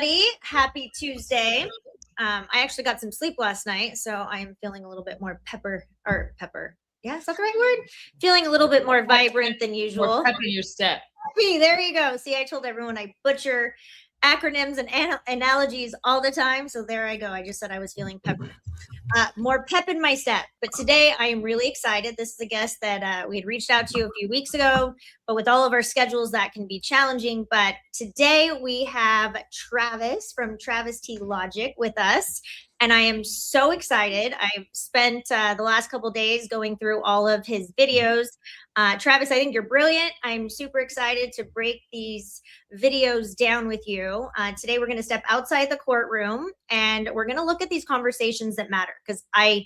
everybody. Happy Tuesday. I actually got some sleep last night, so I am feeling a little bit more pepper. Yeah, is that the right word? Feeling a little bit more vibrant than usual. More pep in your step. There you go. See, I told everyone I butcher acronyms and analogies all the time, so there I go. I just said I was feeling pepper. More pep in my step. But today I am really excited. This is a guest that we had reached out to a few weeks ago, but with all of our schedules, that can be challenging. But today we have Travis from Travis T Logic with us. And I am so excited. I've spent the last couple of days going through all of his videos. Travis, I think you're brilliant. I'm super excited to break these videos down with you. Today, we're going to step outside the courtroom and we're going to look at these conversations that matter. Because I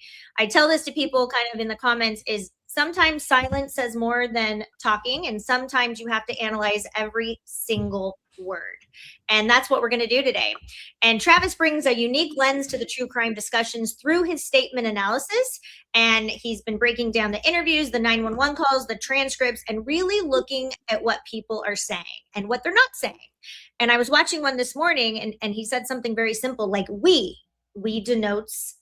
tell this to people kind of in the comments is sometimes silence says more than talking. And sometimes you have to analyze every single word. And that's what we're going to do today. And Travis brings a unique lens to the true crime discussions through his statement analysis. And he's been breaking down the interviews, the 911 calls, the transcripts, and really looking at what people are saying and what they're not saying. And I was watching one this morning and he said something very simple, like we denotes,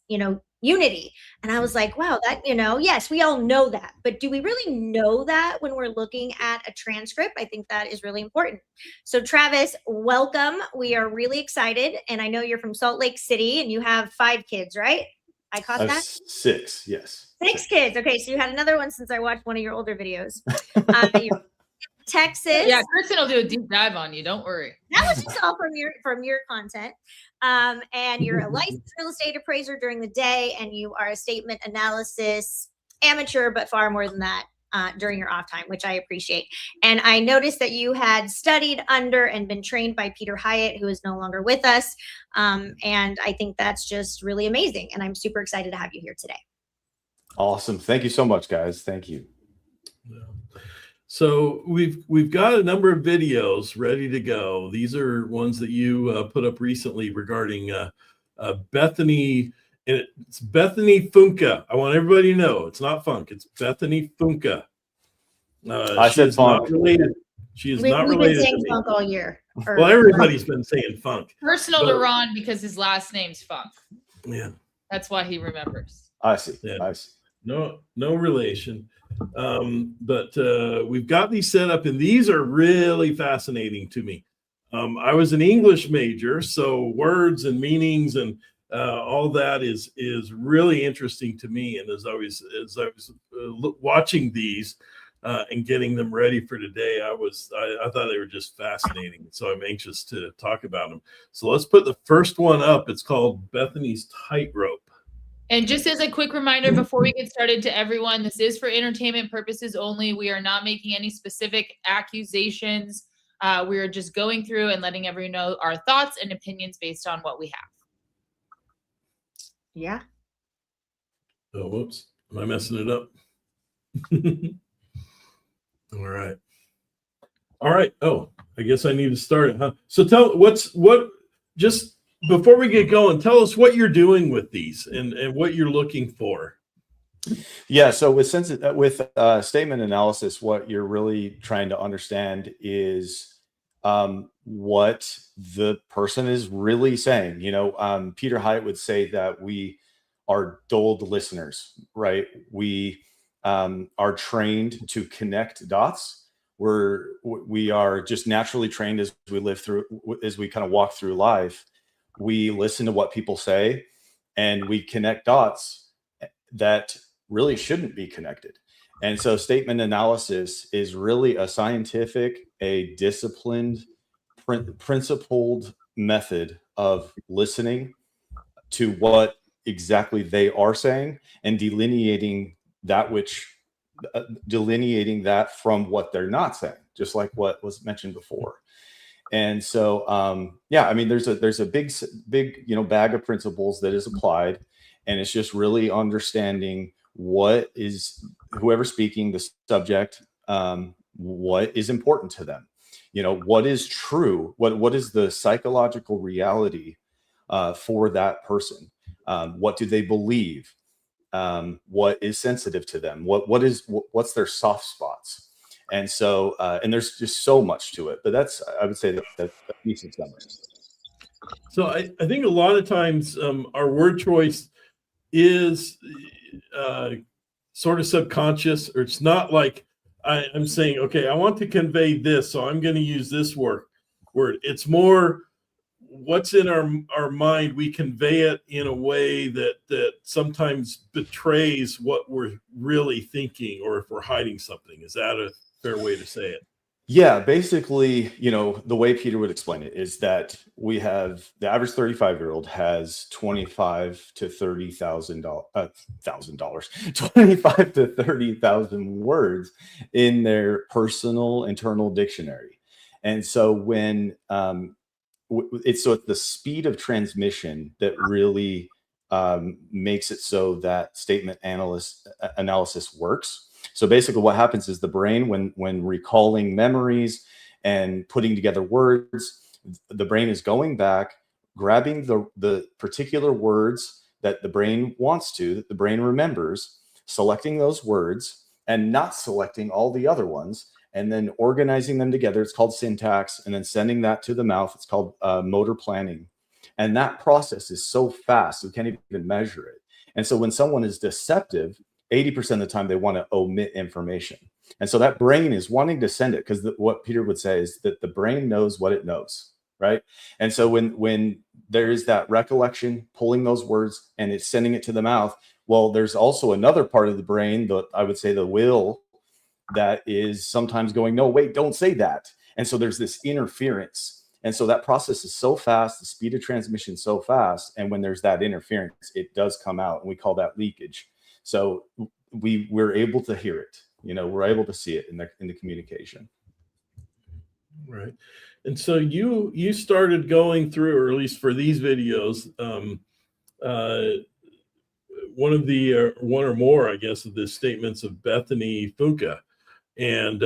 unity. And I was like, wow, that, yes, we all know that, but do we really know that when we're looking at a transcript? I think that is really important. So Travis, welcome. We are really excited. And I know you're from Salt Lake City and you have 5 kids, right? I caught that? 6, yes. 6 kids. Okay, so you had another one since I watched one of your older videos. You're Texas. Yeah, Kristen will do a deep dive on you. Don't worry. That was just all from your content. And you're a licensed real estate appraiser during the day, and you are a statement analysis amateur, but far more than that during your off time, which I appreciate. And I noticed that you had studied under and been trained by Peter Hyatt, who is no longer with us. And I think that's just really amazing. And I'm super excited to have you here today. Awesome. Thank you so much, guys. Thank you. Yeah. So we've got a number of videos ready to go. These are ones that you put up recently regarding Bethany. And it's Bethany Funka. I want everybody to know it's not Funk. It's Bethany Funka. I said Funk. She is not related. We've been saying Funk all year. Well, everybody's been saying Funk. Personal to Ron because his last name's Funk. Yeah. That's why he remembers. I see. Yeah. I see. No relation. But we've got these set up, and these are really fascinating to me. I was an English major, so words and meanings and all that is really interesting to me. And as I was watching these and getting them ready for today, I thought they were just fascinating. So I'm anxious to talk about them. So let's put the first one up. It's called Bethany's Tightrope. And just as a quick reminder before we get started to everyone, this is for entertainment purposes only. We are not making any specific accusations. We are just going through and letting everyone know our thoughts and opinions based on what we have. Yeah. Oh, whoops. Am I messing it up? All right. Oh, I guess I need to start it, huh? So just before we get going, tell us what you're doing with these and what you're looking for. Yeah. So with statement analysis, what you're really trying to understand is what the person is really saying. Peter Hyatt would say that we are dulled listeners, right? We are trained to connect dots. We are just naturally trained as we kind of walk through life. We listen to what people say and we connect dots that really shouldn't be connected. And so statement analysis is really a scientific, a disciplined, principled method of listening to what exactly they are saying and delineating that from what they're not saying, just like what was mentioned before. And so, there's a big, bag of principles that is applied, and it's just really understanding what is whoever's speaking, the subject, what is important to them, what is true, what is the psychological reality for that person, what do they believe, what is sensitive to them, what's their soft spots. And so, and there's just so much to it, but I would say that decent summary. So I think a lot of times our word choice is sort of subconscious, or it's not like I'm saying, okay, I want to convey this, so I'm going to use this word. It's more what's in our mind. We convey it in a way that sometimes betrays what we're really thinking, or if we're hiding something. Is that a fair way to say it? Yeah, basically, the way Peter would explain it is that we have the average 35-year-old has 25 to 30,000 $1,000, 25 to 30,000 words in their personal internal dictionary. And so when it's the speed of transmission that really makes it so that statement analysis works. So basically what happens is the brain, when recalling memories and putting together words, the brain is going back, grabbing the particular words that the brain wants to, that the brain remembers, selecting those words and not selecting all the other ones, and then organizing them together. It's called syntax, and then sending that to the mouth. It's called motor planning. And that process is so fast, we can't even measure it. And so when someone is deceptive, 80% of the time they want to omit information. And so that brain is wanting to send it, because what Peter would say is that the brain knows what it knows, right? And so when there is that recollection, pulling those words and it's sending it to the mouth, well, there's also another part of the brain, I would say the will, that is sometimes going, no, wait, don't say that. And so there's this interference. And so that process is so fast, the speed of transmission so fast. And when there's that interference, it does come out, and we call that leakage. So we're able to hear it, we're able to see it in the communication. Right. And so you started going through, or at least for these videos, one or more, I guess, of the statements of Bethany Funke. And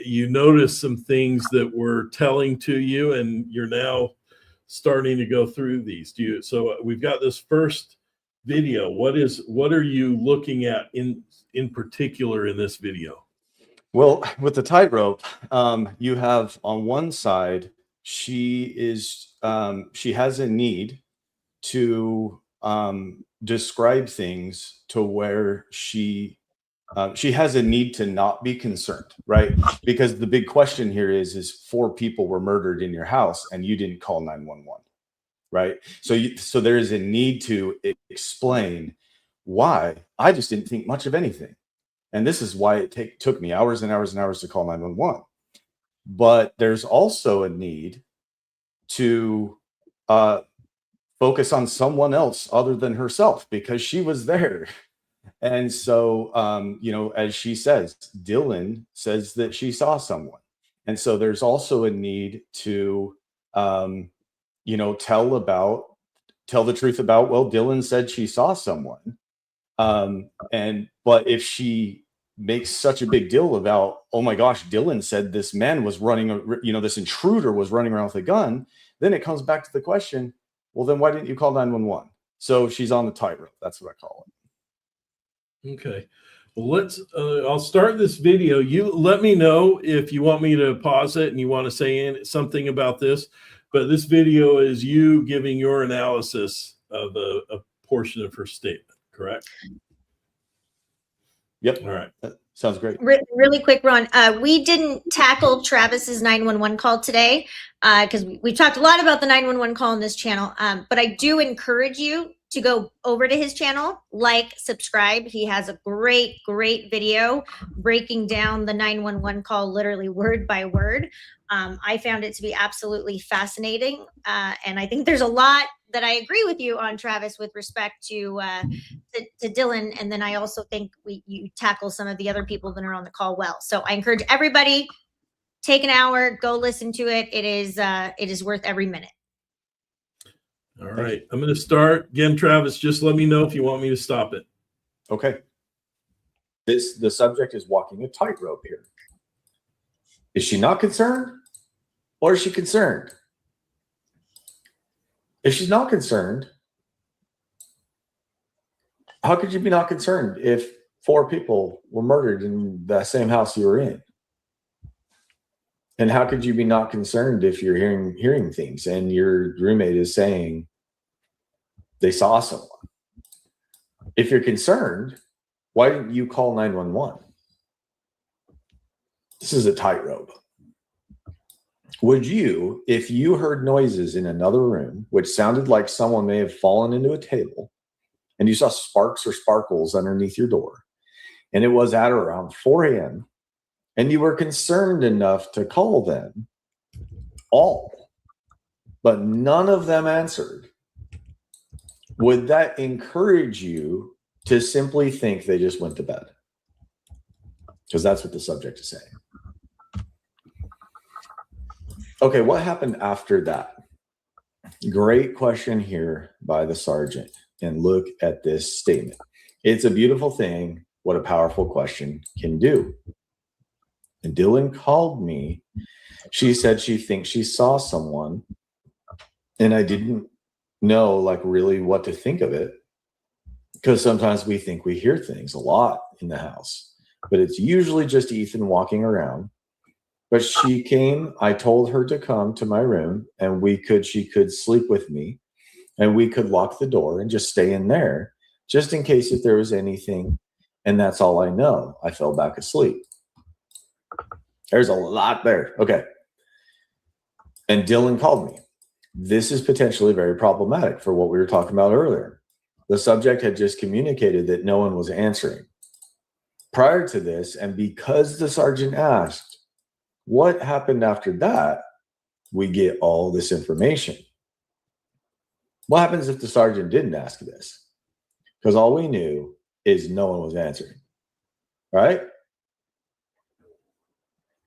you noticed some things that were telling to you, and you're now starting to go through these. So we've got this first video. What are you looking at in particular in this video? Well, with the tightrope, you have on one side, she has a need to describe things to where she has a need to not be concerned, right? Because the big question here is 4 people were murdered in your house and you didn't call 911, right? So there is a need to explain why. I just didn't think much of anything. And this is why it took me hours and hours and hours to call 911. But there's also a need to focus on someone else other than herself, because she was there. And so, as she says, Dylan says that she saw someone. And so there's also a need to, tell the truth about, well, Dylan said she saw someone. But if she makes such a big deal about, oh my gosh, Dylan said this man was running, this intruder was running around with a gun, then it comes back to the question, well, then why didn't you call 911? So she's on the tightrope. That's what I call it. Okay. Well, I'll start this video. You let me know if you want me to pause it and you want to say something about this. But this video is you giving your analysis of a portion of her statement, correct? Yep. All right. That sounds great. Really quick, Ron. We didn't tackle Travis's 911 call today because we talked a lot about the 911 call on this channel. But I do encourage you to go over to his channel, subscribe. He has a great video breaking down the 911 call literally word by word. I found it to be absolutely fascinating. And I think there's a lot that I agree with you on, Travis, with respect to Dylan. And then I also think you tackle some of the other people that are on the call well. So I encourage everybody, take an hour, go listen to it. It is worth every minute. All right. I'm going to start again. Travis, just let me know if you want me to stop it. Okay. The subject is walking a tightrope here. Is she not concerned, or is she concerned? If she's not concerned, how could you be not concerned if 4 people were murdered in the same house you were in? And how could you be not concerned if you're hearing things and your roommate is saying they saw someone? If you're concerned, why didn't you call 911? This is a tightrope. Would you, if you heard noises in another room, which sounded like someone may have fallen into a table, and you saw sparks or sparkles underneath your door, and it was at around 4 a.m., and you were concerned enough to call them all, but none of them answered, would that encourage you to simply think they just went to bed? Because that's what the subject is saying. Okay, what happened after that? Great question here by the sergeant. And look at this statement. It's a beautiful thing what a powerful question can do. And Dylan called me. She said she thinks she saw someone. And I didn't know like really what to think of it. Because sometimes we think we hear things a lot in the house. But it's usually just Ethan walking around. But she came, I told her to come to my room and she could sleep with me and we could lock the door and just stay in there just in case if there was anything. And that's all I know. I fell back asleep. There's a lot there. Okay. And Dylan called me. This is potentially very problematic for what we were talking about earlier. The subject had just communicated that no one was answering. Prior to this, and because the sergeant asked, what happened after that? We get all this information. What happens if the sergeant didn't ask this? Because all we knew is no one was answering, right?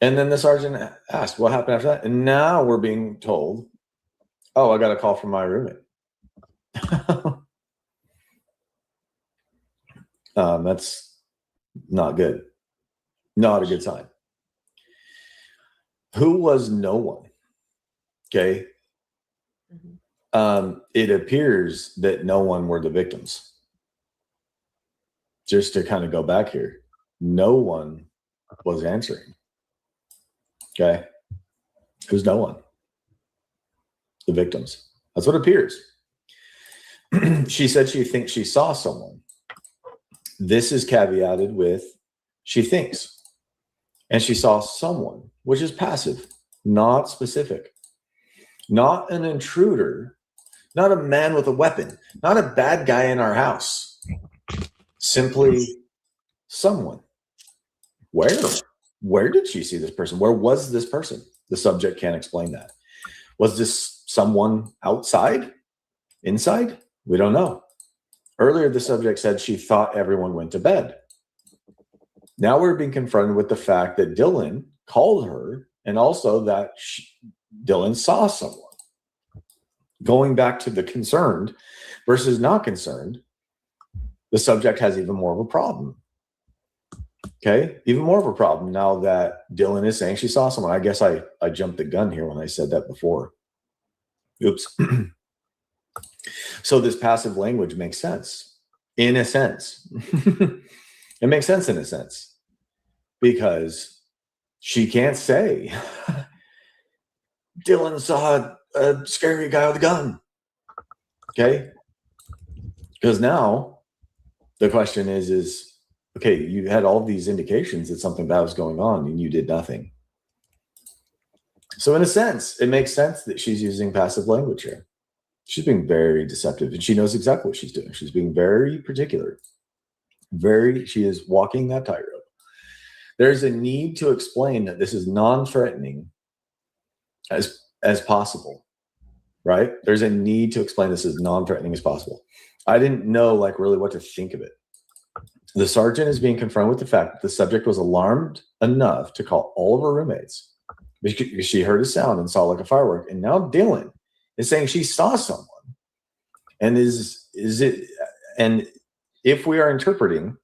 And then the sergeant asked, what happened after that? And now we're being told, oh, I got a call from my roommate. That's not good. Not a good sign. Who was no one? Okay. It appears that no one were the victims. Just to kind of go back here, no one was answering. Okay. Who's no one? The victims. That's what appears. She said she thinks she saw someone. This is caveated with she thinks. And she saw someone, which is passive, not specific. Not an intruder, not a man with a weapon, not a bad guy in our house. Simply someone. Where? Where did she see this person? Where was this person? The subject can't explain that. Was this someone outside? Inside? We don't know. Earlier, the subject said she thought everyone went to bed. Now we're being confronted with the fact that Dylan called her and also that Dylan saw someone. Going back to the concerned versus not concerned, the subject has even more of a problem. Okay, even more of a problem now that Dylan is saying she saw someone. I guess I jumped the gun here when I said that before. Oops. So this passive language makes sense, in a sense. It makes sense in a sense because she can't say, Dylan saw a scary guy with a gun. Okay? Because now the question is, okay, you had all these indications that something bad was going on and you did nothing. So in a sense, it makes sense that she's using passive language here. She's being very deceptive and she knows exactly what she's doing. She's being very particular. She is walking that tightrope. There's a need to explain that this is non-threatening as possible, right? There's a need to explain this as non-threatening as possible. I didn't know like really what to think of it. The sergeant is being confronted with the fact that the subject was alarmed enough to call all of her roommates because she heard a sound and saw like a firework. And now Dylan is saying she saw someone. And and if we are interpreting,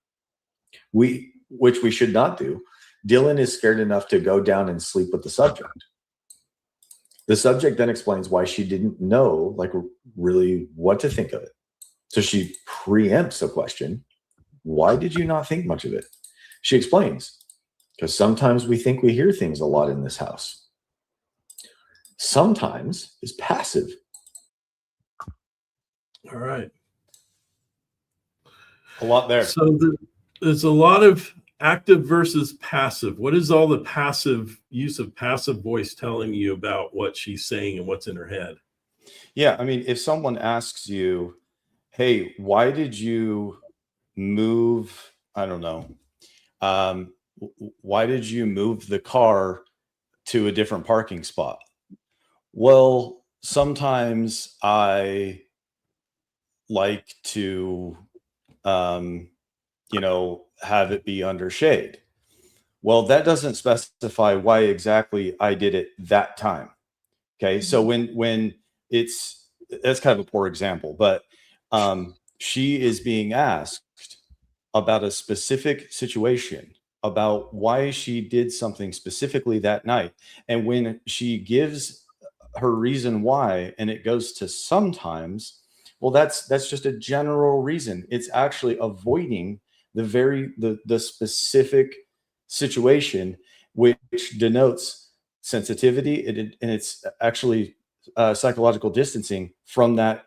which we should not do, Dylan is scared enough to go down and sleep with the subject. The subject then explains why she didn't know like really what to think of it. So she preempts a question. Why did you not think much of it? She explains, because sometimes we think we hear things a lot in this house. sometimes is passive. All right. A lot there. So there's a lot of active versus passive. What is all the passive use of passive voice telling you about what she's saying and what's in her head? Yeah, I mean, if someone asks you, hey, why did you move? I don't know. Why did you move the car to a different parking spot? Well, sometimes I like to, have it be under shade. Well, that doesn't specify why exactly I did it that time. Okay, so when that's kind of a poor example, but she is being asked about a specific situation, about why she did something specifically that night. And when she gives her reason why, and it goes to sometimes, well, that's just a general reason. It's actually avoiding the specific situation, which denotes sensitivity, and it's actually psychological distancing from that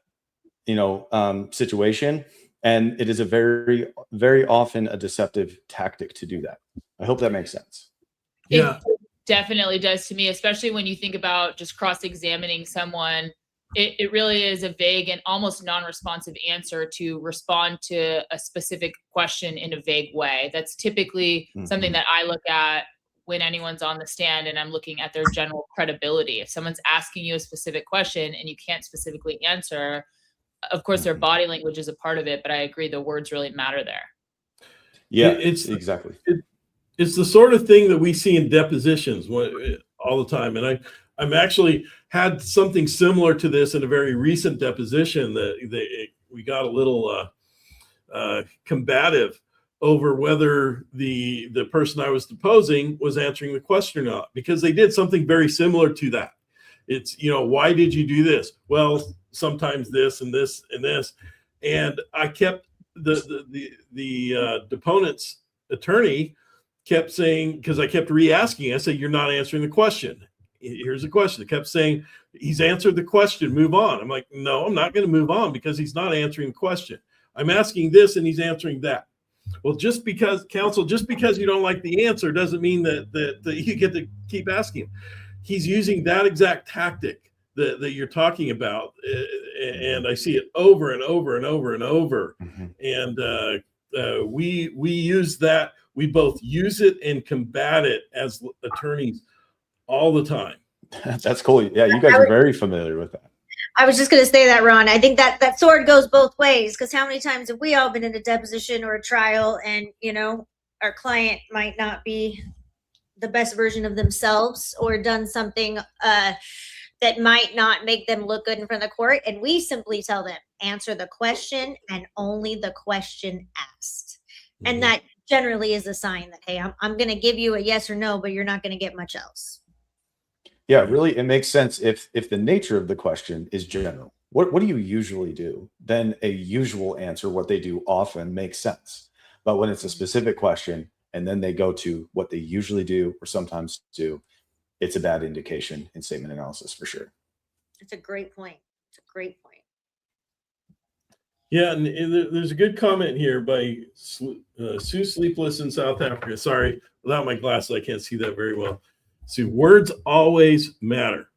situation. And it is a very, very often a deceptive tactic to do that. I hope that makes sense. Yeah. It definitely does to me, especially when you think about just cross-examining someone. It really is a vague and almost non-responsive answer to respond to a specific question in a vague way. That's typically something that I look at when anyone's on the stand and I'm looking at their general credibility. If someone's asking you a specific question and you can't specifically answer, of course, their body language is a part of it, but I agree the words really matter there. Yeah, it's exactly. It's the sort of thing that we see in depositions all the time. And I'm actually had something similar to this in a very recent deposition that we got a little combative over whether the person I was deposing was answering the question or not, because they did something very similar to that. It's, why did you do this? Well, sometimes this and this and this. And I kept the deponent's attorney kept saying, because I kept re-asking, I said, you're not answering the question. Here's the question. It kept saying, he's answered the question, move on. I'm like, no, I'm not going to move on because he's not answering the question. I'm asking this and he's answering that. Well, just because you don't like the answer doesn't mean that you get to keep asking him. He's using that exact tactic that you're talking about. And I see it over and over and over and over. And we use that. We both use it and combat it as attorneys all the time. That's cool. Yeah, you guys are very familiar with that. I was just going to say that, Ron. I think that sword goes both ways, because how many times have we all been in a deposition or a trial and, our client might not be the best version of themselves or done something that might not make them look good in front of the court. And we simply tell them, answer the question and only the question asked. And that generally is a sign that, hey, I'm going to give you a yes or no, but you're not going to get much else. Yeah, really, it makes sense if the nature of the question is general. What do you usually do? Then a usual answer, what they do often, makes sense. But when it's a specific question and then they go to what they usually do or sometimes do, it's a bad indication in statement analysis for sure. It's a great point. Yeah, and there's a good comment here by Sue Sleepless in South Africa. Sorry, without my glasses, I can't see that very well. See, words always matter.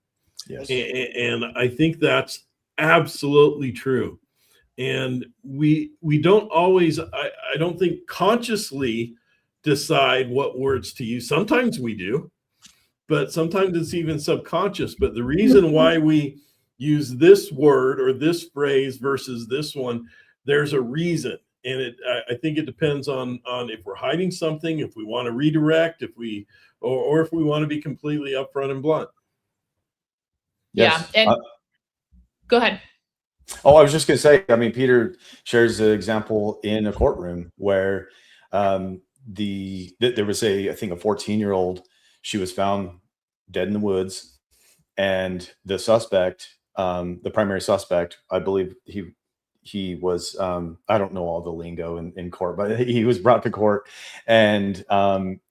Yes. And I think that's absolutely true. And we don't always, I don't think, consciously decide what words to use. Sometimes we do, but sometimes it's even subconscious. But the reason why we use this word or this phrase versus this one, there's a reason. And I think it depends on if we're hiding something, if we want to redirect, or if we want to be completely upfront and blunt. Yes. Yeah. And go ahead. Oh, I was just going to say, I mean, Peter shares an example in a courtroom where there was I think a 14-year-old, she was found dead in the woods, and the suspect, the primary suspect, I believe he was, I don't know all the lingo in court, but he was brought to court, and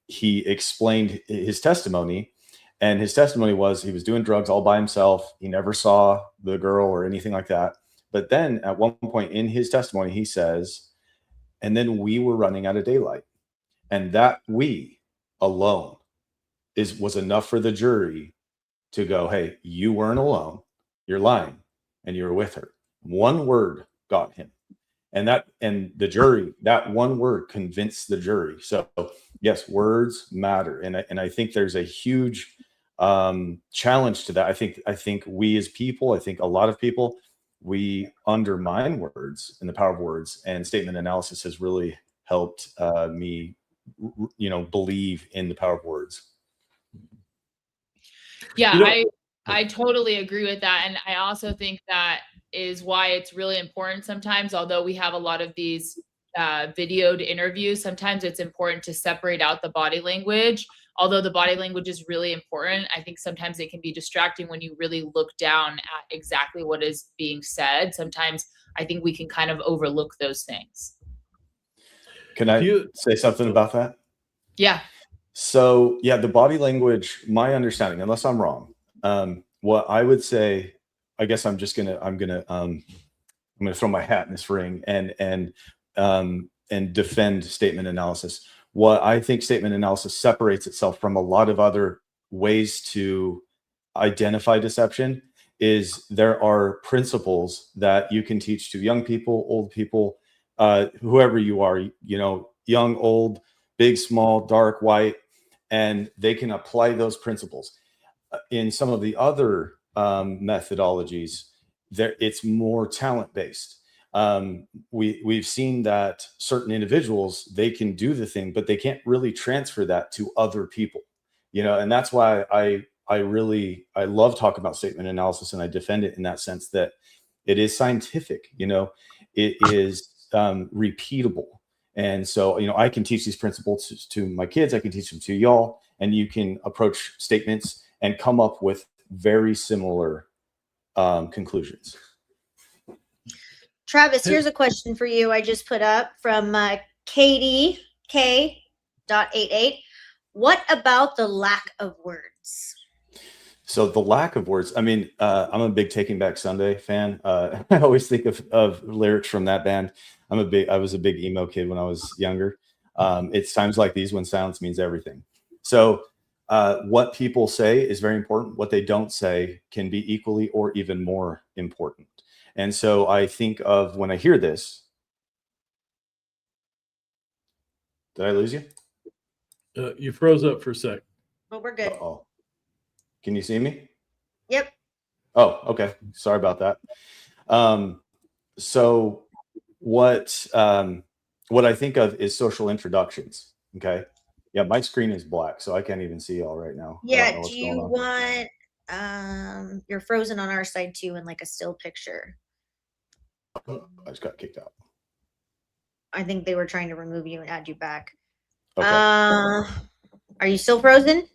he explained his testimony. And his testimony was he was doing drugs all by himself. He never saw the girl or anything like that. But then at one point in his testimony, he says, and then we were running out of daylight. And that we alone was enough for the jury to go, hey, you weren't alone. You're lying. And you were with her. One word got him. And the jury, that one word convinced the jury. So yes, words matter. And I think there's a huge challenge to that. I think we as people, I think a lot of people, we undermine words and the power of words, and statement analysis has really helped me, believe in the power of words. Yeah, I totally agree with that. And I also think that is why it's really important sometimes, although we have a lot of these videoed interviews, sometimes it's important to separate out the body language. Although the body language is really important, I think sometimes it can be distracting when you really look down at exactly what is being said. Sometimes I think we can kind of overlook those things. Can I say something about that? Yeah. So yeah, the body language, my understanding, unless I'm wrong, what I would say, I guess I'm gonna throw my hat in this ring and defend statement analysis. What I think statement analysis separates itself from a lot of other ways to identify deception is there are principles that you can teach to young people, old people, whoever you are, young, old, big, small, dark, white, and they can apply those principles. In some of the other methodologies, it's more talent-based. We've seen that certain individuals, they can do the thing, but they can't really transfer that to other people, and that's why I love talking about statement analysis, and I defend it in that sense that it is scientific, it is repeatable. And so, I can teach these principles to my kids, I can teach them to y'all, and you can approach statements and come up with very similar conclusions. Travis, here's a question for you. I just put up from Katie K.88. What about the lack of words? So the lack of words, I'm a big Taking Back Sunday fan. I always think of lyrics from that band. I was a big emo kid when I was younger. It's times like these when silence means everything. So what people say is very important. What they don't say can be equally or even more important. And so I think of when I hear this. Did I lose you? You froze up for a sec. Well, we're good. Uh-oh. Can you see me? Yep. Oh, okay. Sorry about that. So what I think of is social introductions. Okay. Yeah, my screen is black, so I can't even see y'all right now. Yeah. Do you want you're frozen on our side too in like a still picture? I just got kicked out. I think they were trying to remove you and add you back. Okay. Are you still frozen?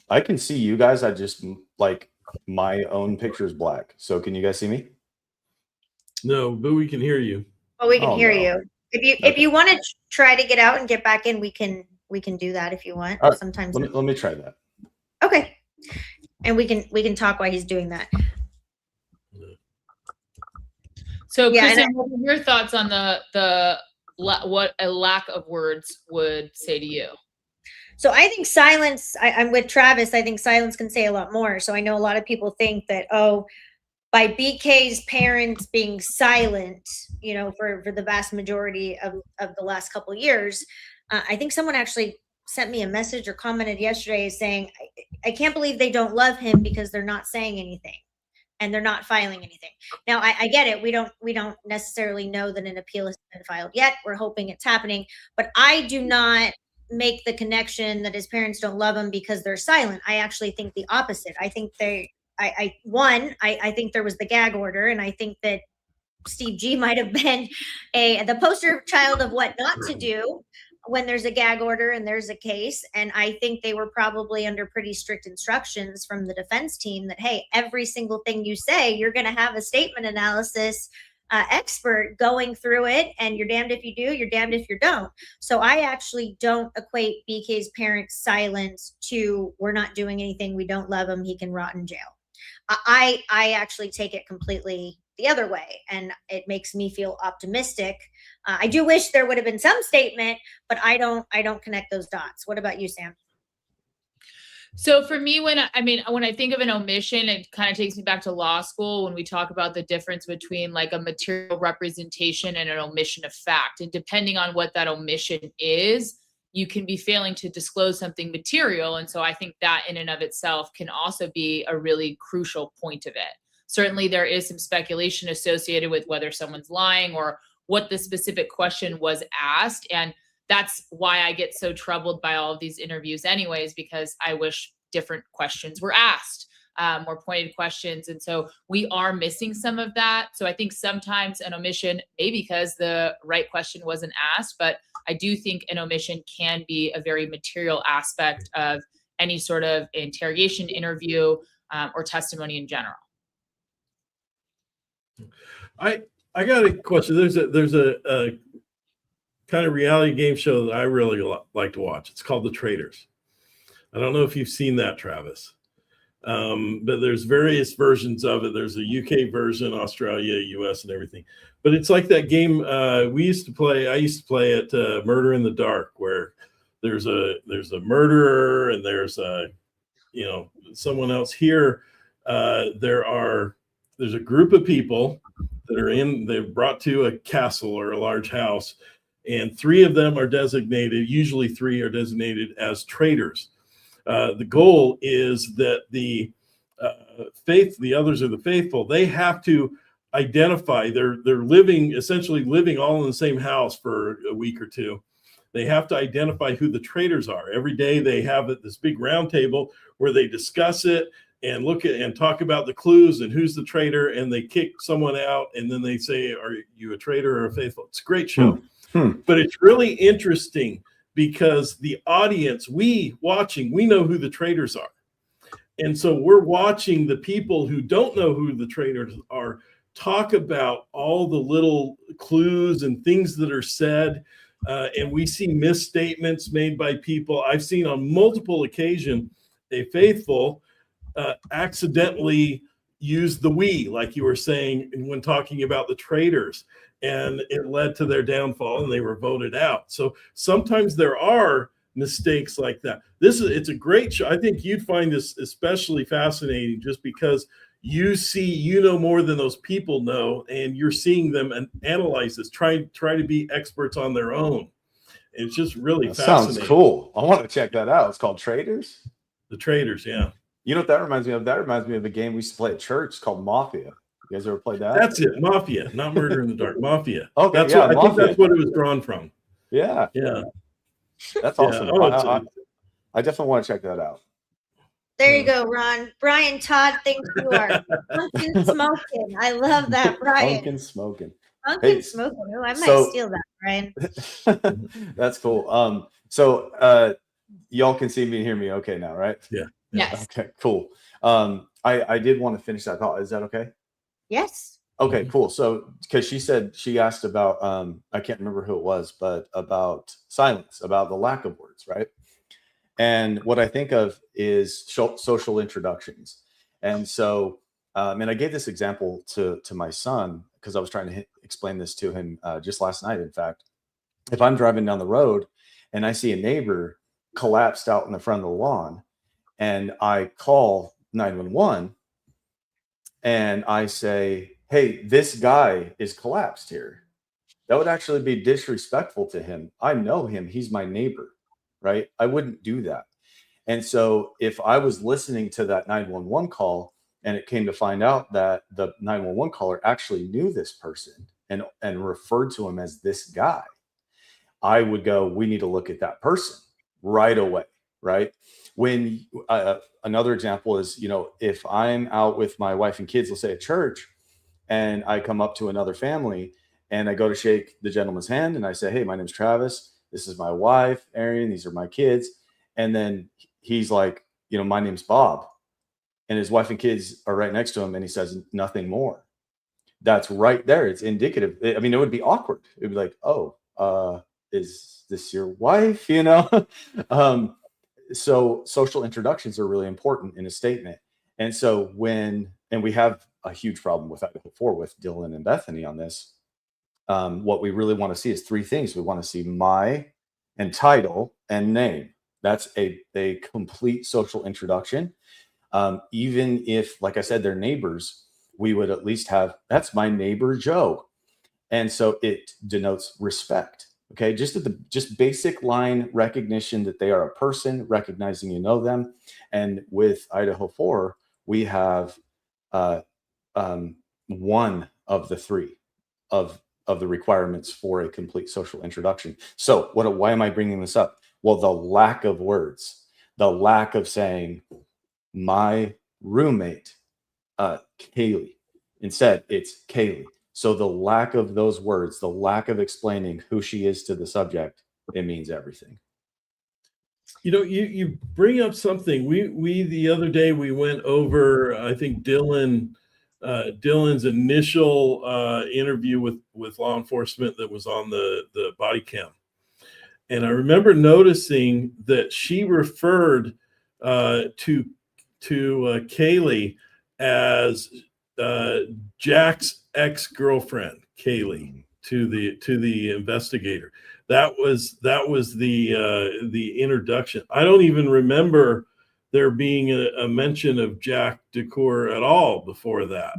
I can see you guys. I just like my own picture is black. So can you guys see me? No, but we can hear you. Oh, we can hear you. If you want to try to get out and get back in, we can do that if you want. Right. Sometimes let me try that. Okay. And we can talk while he's doing that. So, Kristen, what are your thoughts on what a lack of words would say to you? So I think silence, I'm with Travis. I think silence can say a lot more. So I know a lot of people think that, by BK's parents being silent, for the vast majority of the last couple of years, I think someone actually sent me a message or commented yesterday saying, I can't believe they don't love him because they're not saying anything and they're not filing anything. Now, I get it. We don't necessarily know that an appeal has been filed yet. We're hoping it's happening, but I do not make the connection that his parents don't love him because they're silent. I actually think the opposite. I think I think there was the gag order, and I think that Steve G might have been the poster child of what not to do when there's a gag order and there's a case. And I think they were probably under pretty strict instructions from the defense team that, hey, every single thing you say, you're going to have a statement analysis expert going through it, and you're damned if you do, you're damned if you don't. So I actually don't equate BK's parents' silence to we're not doing anything, we don't love him, he can rot in jail. I actually take it completely the other way, and it makes me feel optimistic. I do wish there would have been some statement, but I don't connect those dots. What about you, Sam? So for me, when I think of an omission, it kind of takes me back to law school when we talk about the difference between like a material representation and an omission of fact. And depending on what that omission is, you can be failing to disclose something material. And so I think that in and of itself can also be a really crucial point of it. Certainly there is some speculation associated with whether someone's lying or what the specific question was asked. And that's why I get so troubled by all of these interviews anyways, because I wish different questions were asked, more pointed questions. And so we are missing some of that. So I think sometimes an omission, maybe because the right question wasn't asked, but I do think an omission can be a very material aspect of any sort of interrogation, interview, or testimony in general. I got a question. There's a kind of reality game show that I really like to watch. It's called The Traitors. I don't know if you've seen that, Travis, but there's various versions of it. There's a UK version, Australia, US, and everything. But it's like that game we used to play. I used to play at Murder in the Dark, where there's a murderer and there's someone else here. There's a group of people that they're brought to a castle or a large house, and three of them are designated, usually three are designated as traitors. The goal is that the others are the faithful. They have to identify, they're essentially living all in the same house for a week or two. They have to identify who the traitors are. Every day they have this big round table where they discuss it and look at and talk about the clues and who's the traitor, and they kick someone out, and then they say, are you a traitor or a faithful? It's a great show. But it's really interesting because the audience, we know who the traitors are. And so we're watching the people who don't know who the traitors are talk about all the little clues and things that are said. And we see misstatements made by people. I've seen on multiple occasions a faithful accidentally use the we, like you were saying when talking about the traitors, and it led to their downfall and they were voted out. So sometimes there are mistakes like that. It's a great show. I think you'd find this especially fascinating just because you know more than those people know, and you're seeing them and analyze this, try to be experts on their own. It's just really fascinating. Sounds cool. I want to check that out. It's called Traitors. The Traitors, yeah. You know what that reminds me of? That reminds me of a game we used to play at church. It's called Mafia. You guys ever played that? That's it. Mafia, not Murder in the Dark. Mafia. Okay, I think that's what it was drawn from. Yeah. That's awesome. Yeah. I definitely want to check that out. There you go, Ron. Brian Todd thinks you are pumpkin smoking. I love that, Brian. Pumpkin smoking. Pumpkin smoking. Oh, I might steal that, Brian. That's cool. So y'all can see me and hear me okay now, right? Yeah. Yes. Okay, cool. I did want to finish that thought. Is that okay? Yes. Okay, cool. So because she asked about I can't remember who it was, but about silence, about the lack of words, right? And what I think of is social introductions. And so and I gave this example to my son because I was trying to explain this to him just last night. In fact, if I'm driving down the road and I see a neighbor collapsed out in the front of the lawn, and I call 911 and I say, hey, this guy is collapsed here, that would actually be disrespectful to him. I know him. He's my neighbor, right? I wouldn't do that. And so if I was listening to that 911 call and it came to find out that the 911 caller actually knew this person and referred to him as this guy, I would go, we need to look at that person right away, right? When another example is, if I'm out with my wife and kids, let's say at church, and I come up to another family and I go to shake the gentleman's hand and I say, hey, my name's Travis. This is my wife, Arian. These are my kids. And then he's like, my name's Bob. And his wife and kids are right next to him and he says nothing more. that's right there. It's indicative. I mean, it would be awkward. It'd be like, oh, is this your wife? You know? So social introductions are really important in a statement. And so and we have a huge problem with Idaho 4 with Dylan and Bethany on this. What we really want to see is three things. We want to see my and title and name. That's a complete social introduction. Even if, like I said, they're neighbors, we would at least have, that's my neighbor Joe. And so it denotes respect. Okay, just basic line recognition that they are a person, recognizing you know them. And with Idaho 4, we have one of the three of the requirements for a complete social introduction. So why am I bringing this up? Well, the lack of words, the lack of saying my roommate, Kaylee. Instead, it's Kaylee. So the lack of those words, the lack of explaining who she is to the subject, it means everything. You know, you bring up something. We the other day we went over, I think Dylan's initial interview with law enforcement that was on the body cam, and I remember noticing that she referred to Kaylee as Jack's ex-girlfriend, Kaylee, to the investigator. That was the introduction. I don't even remember there being a mention of Jack DeCour at all before that,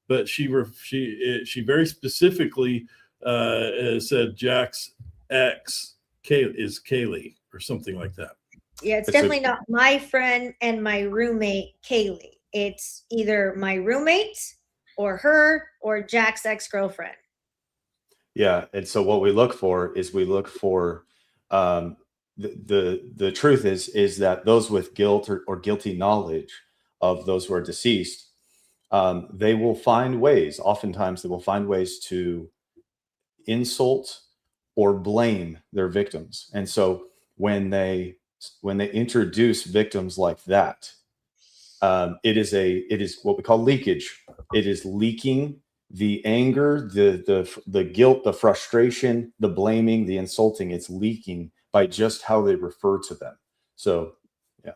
but she very specifically said Jack's ex is Kaylee or something like that. Yeah, it's definitely not my friend and my roommate, Kaylee. It's either my roommate or her or Jack's ex-girlfriend. Yeah. And so what we look for is the truth is that those with guilt or guilty knowledge of those who are deceased, they will find ways, oftentimes they will find ways to insult or blame their victims. And so when they introduce victims like that, it is what we call leakage. It is leaking the anger, the guilt, the frustration, the blaming, the insulting. It's leaking by just how they refer to them. So, yeah.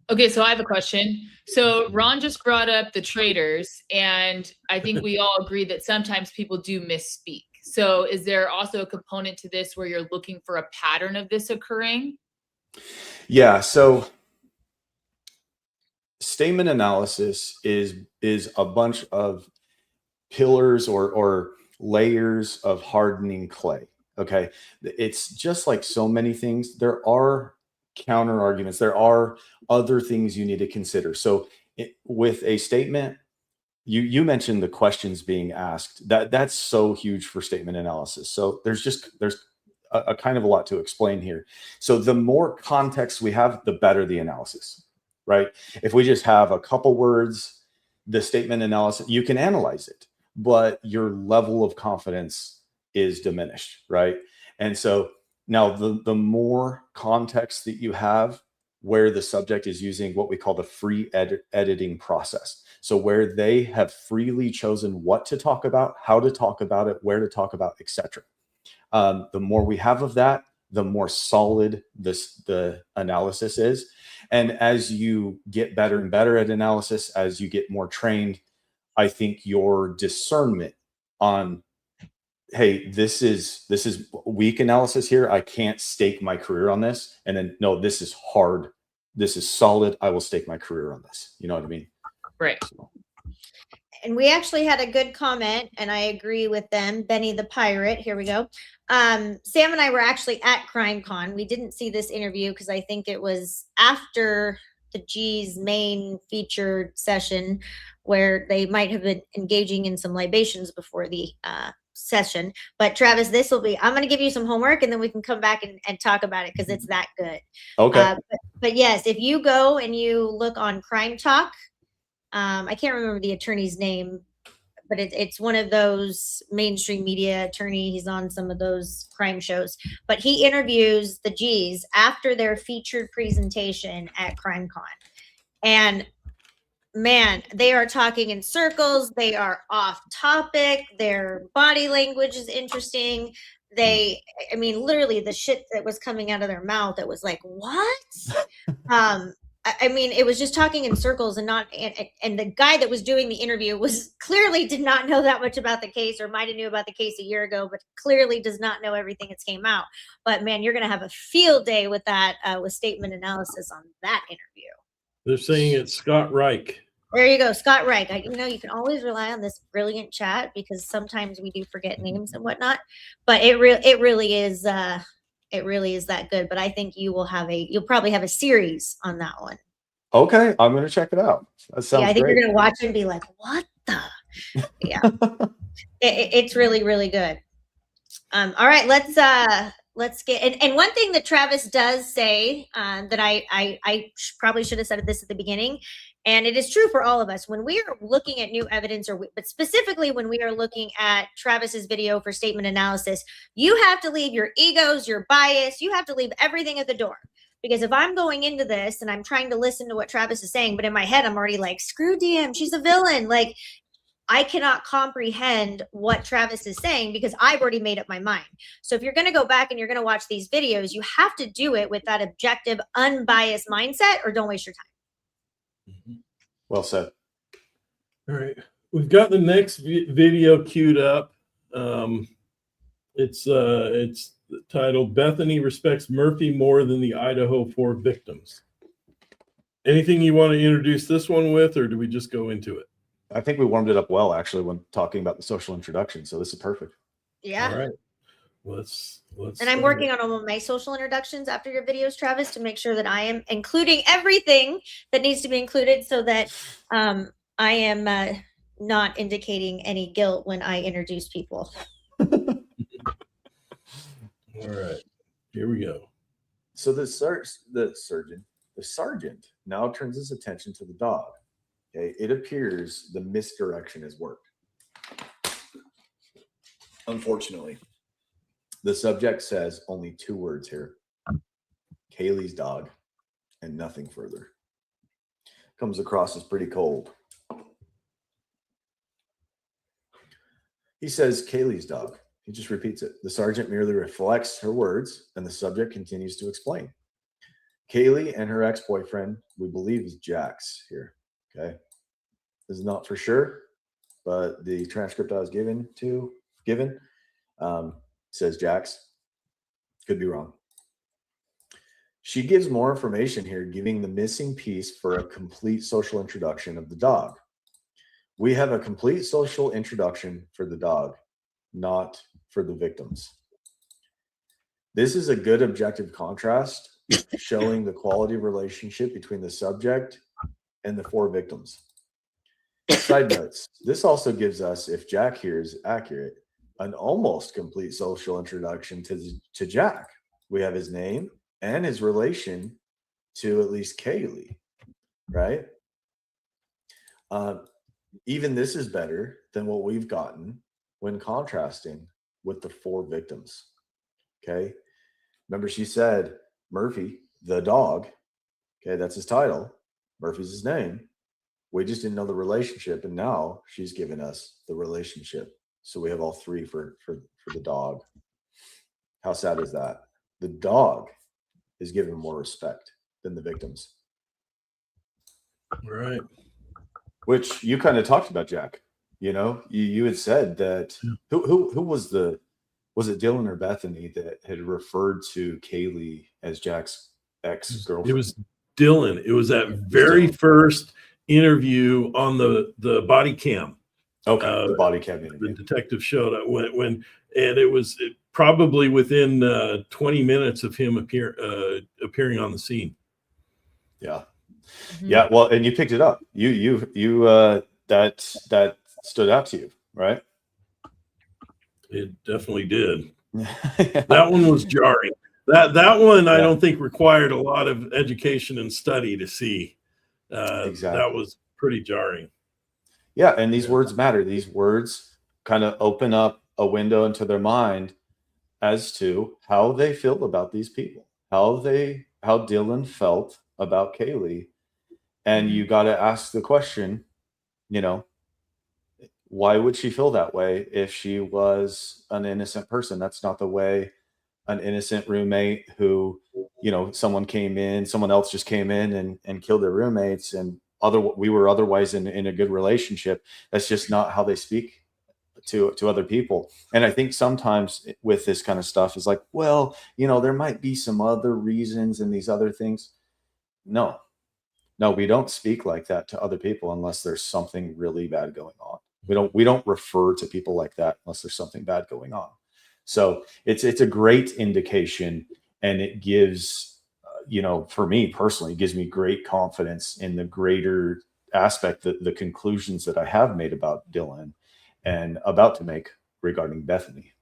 Okay, so I have a question. So Ron just brought up the traders, and I think we all agree that sometimes people do misspeak. So is there also a component to this where you're looking for a pattern of this occurring? Yeah. So statement analysis is a bunch of pillars or layers of hardening clay. Okay. It's just like so many things. There are counter arguments. There are other things you need to consider. So with a statement, you mentioned the questions being asked. That's so huge for statement analysis. So there's a kind of a lot to explain here. So the more context we have, the better the analysis, right? If we just have a couple words, the statement analysis, you can analyze it, but your level of confidence is diminished, right? And so now the more context that you have, where the subject is using what we call the free editing process. So where they have freely chosen what to talk about, how to talk about it, where to talk about, etc. The more we have of that, the more solid the analysis is. And as you get better and better at analysis, as you get more trained, I think your discernment on, hey, this is weak analysis here. I can't stake my career on this. And then, no, this is hard. This is solid. I will stake my career on this. You know what I mean? Right. So. And we actually had a good comment, and I agree with them. Benny the Pirate, here we go. Sam and I were actually at CrimeCon. We didn't see this interview because I think it was after the G's main featured session where they might have been engaging in some libations before the session. But Travis, I'm going to give you some homework and then we can come back and talk about it because it's that good. Okay. But yes, if you go and you look on Crime Talk, I can't remember the attorney's name, but it's one of those mainstream media attorney. He's on some of those crime shows, but he interviews the G's after their featured presentation at CrimeCon. And man, they are talking in circles. They are off topic. Their body language is interesting. I mean, literally the shit that was coming out of their mouth, it was like, what? I mean, it was just talking in circles and not, and the guy that was doing the interview was clearly did not know that much about the case, or might have knew about the case a year ago, but clearly does not know everything that's came out. But man, you're going to have a field day with that, with statement analysis on that interview. They're saying it's Scott Reich. There you go, Scott Reich. You know, you can always rely on this brilliant chat because sometimes we do forget names and whatnot. But it really is that good. But I think you'll probably have a series on that one. Okay, I'm gonna check it out. That sounds I think great. you're gonna watch it and be like, what the? Yeah, it's really, really good. All right, let's get and one thing that Travis does say that I probably should have said this at the beginning, and it is true for all of us when we are looking at new evidence, but specifically when we are looking at Travis's video for statement analysis, you have to leave your egos, your bias, you have to leave everything at the door. Because if I'm going into this and I'm trying to listen to what Travis is saying, but in my head I'm already like, screw DM, she's a villain. Like, I cannot comprehend what Travis is saying because I've already made up my mind. So if you're going to go back and you're going to watch these videos, you have to do it with that objective, unbiased mindset, or don't waste your time. Well said. All right. We've got the next video queued up. It's titled Bethany Respects Murphy More Than the Idaho 4 Victims. Anything you want to introduce this one with, or do we just go into it? I think we warmed it up well, actually, when talking about the social introduction. So this is perfect. Yeah. All right. Let's. And I'm working on all of my social introductions after your videos, Travis, to make sure that I am including everything that needs to be included, so that I am not indicating any guilt when I introduce people. All right. Here we go. So the sergeant now turns his attention to the dog. Okay, it appears the misdirection has worked. Unfortunately, the subject says only 2 words here: Kaylee's dog, and nothing further. Comes across as pretty cold. He says Kaylee's dog. He just repeats it. The sergeant merely reflects her words, and the subject continues to explain. Kaylee and her ex-boyfriend, we believe, is Jax here. Okay, this is not for sure, but the transcript I was given says Jax. Could be wrong. She gives more information here, giving the missing piece for a complete social introduction of the dog. We have a complete social introduction for the dog, not for the victims. This is a good objective contrast, showing the quality relationship between the subject and the 4 victims. Side notes, this also gives us, if Jack here is accurate, an almost complete social introduction to Jack. We have his name and his relation to at least Kaylee, right? Even this is better than what we've gotten when contrasting with the 4 victims. Okay. Remember, she said Murphy, the dog. Okay. That's his title. Murphy's his name. We just didn't know the relationship. And now she's given us the relationship. So we have all 3 for the dog. How sad is that? The dog is given more respect than the victims. Right. Which you kind of talked about, Jack. You know, you had said that who was it Dylan or Bethany that had referred to Kaylee as Jack's ex-girlfriend? It was Dylan. It was that very first interview on the body cam. Okay, the body cam interview. The detective showed up when and it was probably within 20 minutes of him appearing on the scene. Yeah. Mm-hmm. Yeah, well, and you picked it up. You that stood out to you, right? It definitely did. That one was jarring. That one I don't think required a lot of education and study to see. Exactly. That was pretty jarring. Yeah, and these words matter. These words kind of open up a window into their mind as to how they feel about these people, how Dylan felt about Kaylee, And you got to ask the question, you know, why would she feel that way if she was an innocent person? That's not the way an innocent roommate who, someone else just came in and killed their roommates, and we were otherwise in a good relationship. That's just not how they speak to other people. And I think sometimes with this kind of stuff is like, well, there might be some other reasons and these other things. No, we don't speak like that to other people unless there's something really bad going on. We don't refer to people like that unless there's something bad going on. So it's a great indication, and it gives, for me personally, it gives me great confidence in the greater aspect, the conclusions that I have made about Dylan and about to make regarding Bethany.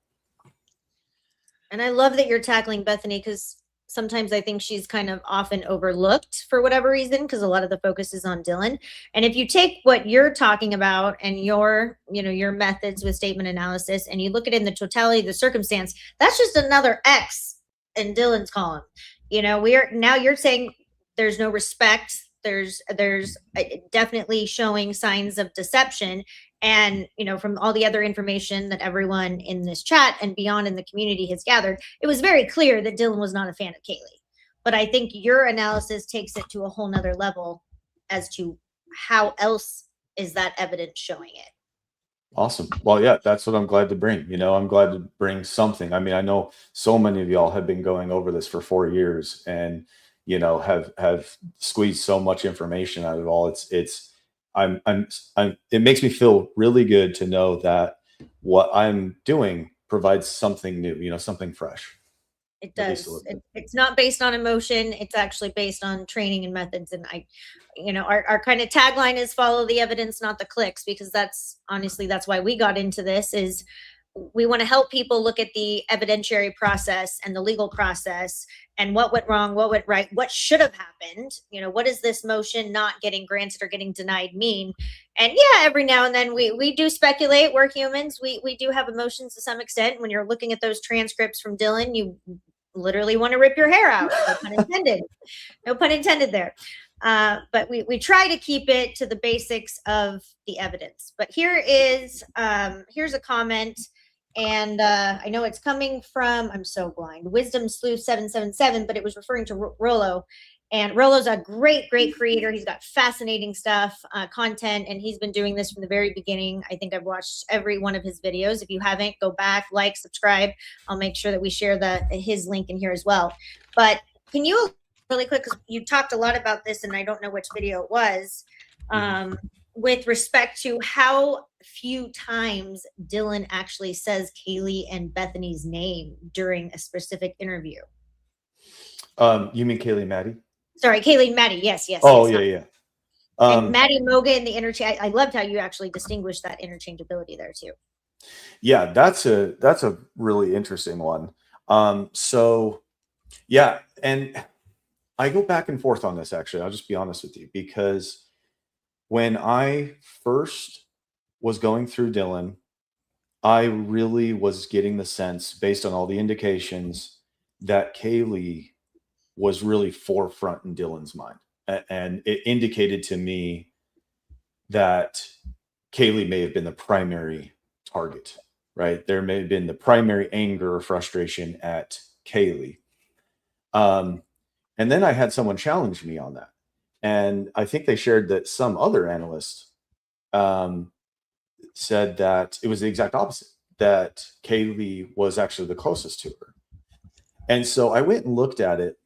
And I love that you're tackling Bethany, because sometimes I think she's kind of often overlooked for whatever reason, because a lot of the focus is on Dylan. And if you take what you're talking about and your methods with statement analysis, and you look at it in the totality of the circumstance, that's just another X in Dylan's column. You're saying there's no respect. There's definitely showing signs of deception. And, from all the other information that everyone in this chat and beyond in the community has gathered, it was very clear that Dylan was not a fan of Kaylee. But I think your analysis takes it to a whole nother level as to how else is that evidence showing it. Awesome. Well, yeah, that's what I'm glad to bring. I'm glad to bring something. I mean, I know so many of y'all have been going over this for 4 years and, have squeezed so much information out of it all. It makes me feel really good to know that what I'm doing provides something new, something fresh. It does. It's not based on emotion. It's actually based on training and methods. And our kind of tagline is follow the evidence, not the clicks, because that's why we got into this. Is we want to help people look at the evidentiary process and the legal process and what went wrong, what went right, what should have happened. What does this motion not getting granted or getting denied mean? And yeah, every now and then we do speculate. We're humans. We do have emotions to some extent. When you're looking at those transcripts from Dylan, you literally want to rip your hair out. No pun intended. No pun intended there. But we try to keep it to the basics of the evidence. But here's a comment. And I know it's coming from, I'm so blind, Wisdom Sleuth 777, but it was referring to Rollo. And Rollo's a great creator. He's got fascinating stuff, content, and he's been doing this from the very beginning. I think I've watched every one of his videos. If you haven't, go back, like, subscribe. I'll make sure that we share his link in here as well. But can you really quick, because you talked a lot about this, and I don't know which video it was, with respect to how few times Dylan actually says Kaylee and Bethany's name during a specific interview. You mean Kaylee and Maddie? Sorry, Kaylee and Maddie. Yes. Oh, yeah. And Maddie Mogan, the interchange. I loved how you actually distinguished that interchangeability there too. Yeah, that's a really interesting one. So yeah, and I go back and forth on this, actually. I'll just be honest with you, because when I first was going through Dylan, I really was getting the sense, based on all the indications, that Kaylee was really forefront in Dylan's mind. And it indicated to me that Kaylee may have been the primary target, right? There may have been the primary anger or frustration at Kaylee. And then I had someone challenge me on that. And I think they shared that some other analyst said that it was the exact opposite, that Kaylee was actually the closest to her. And so I went and looked at it,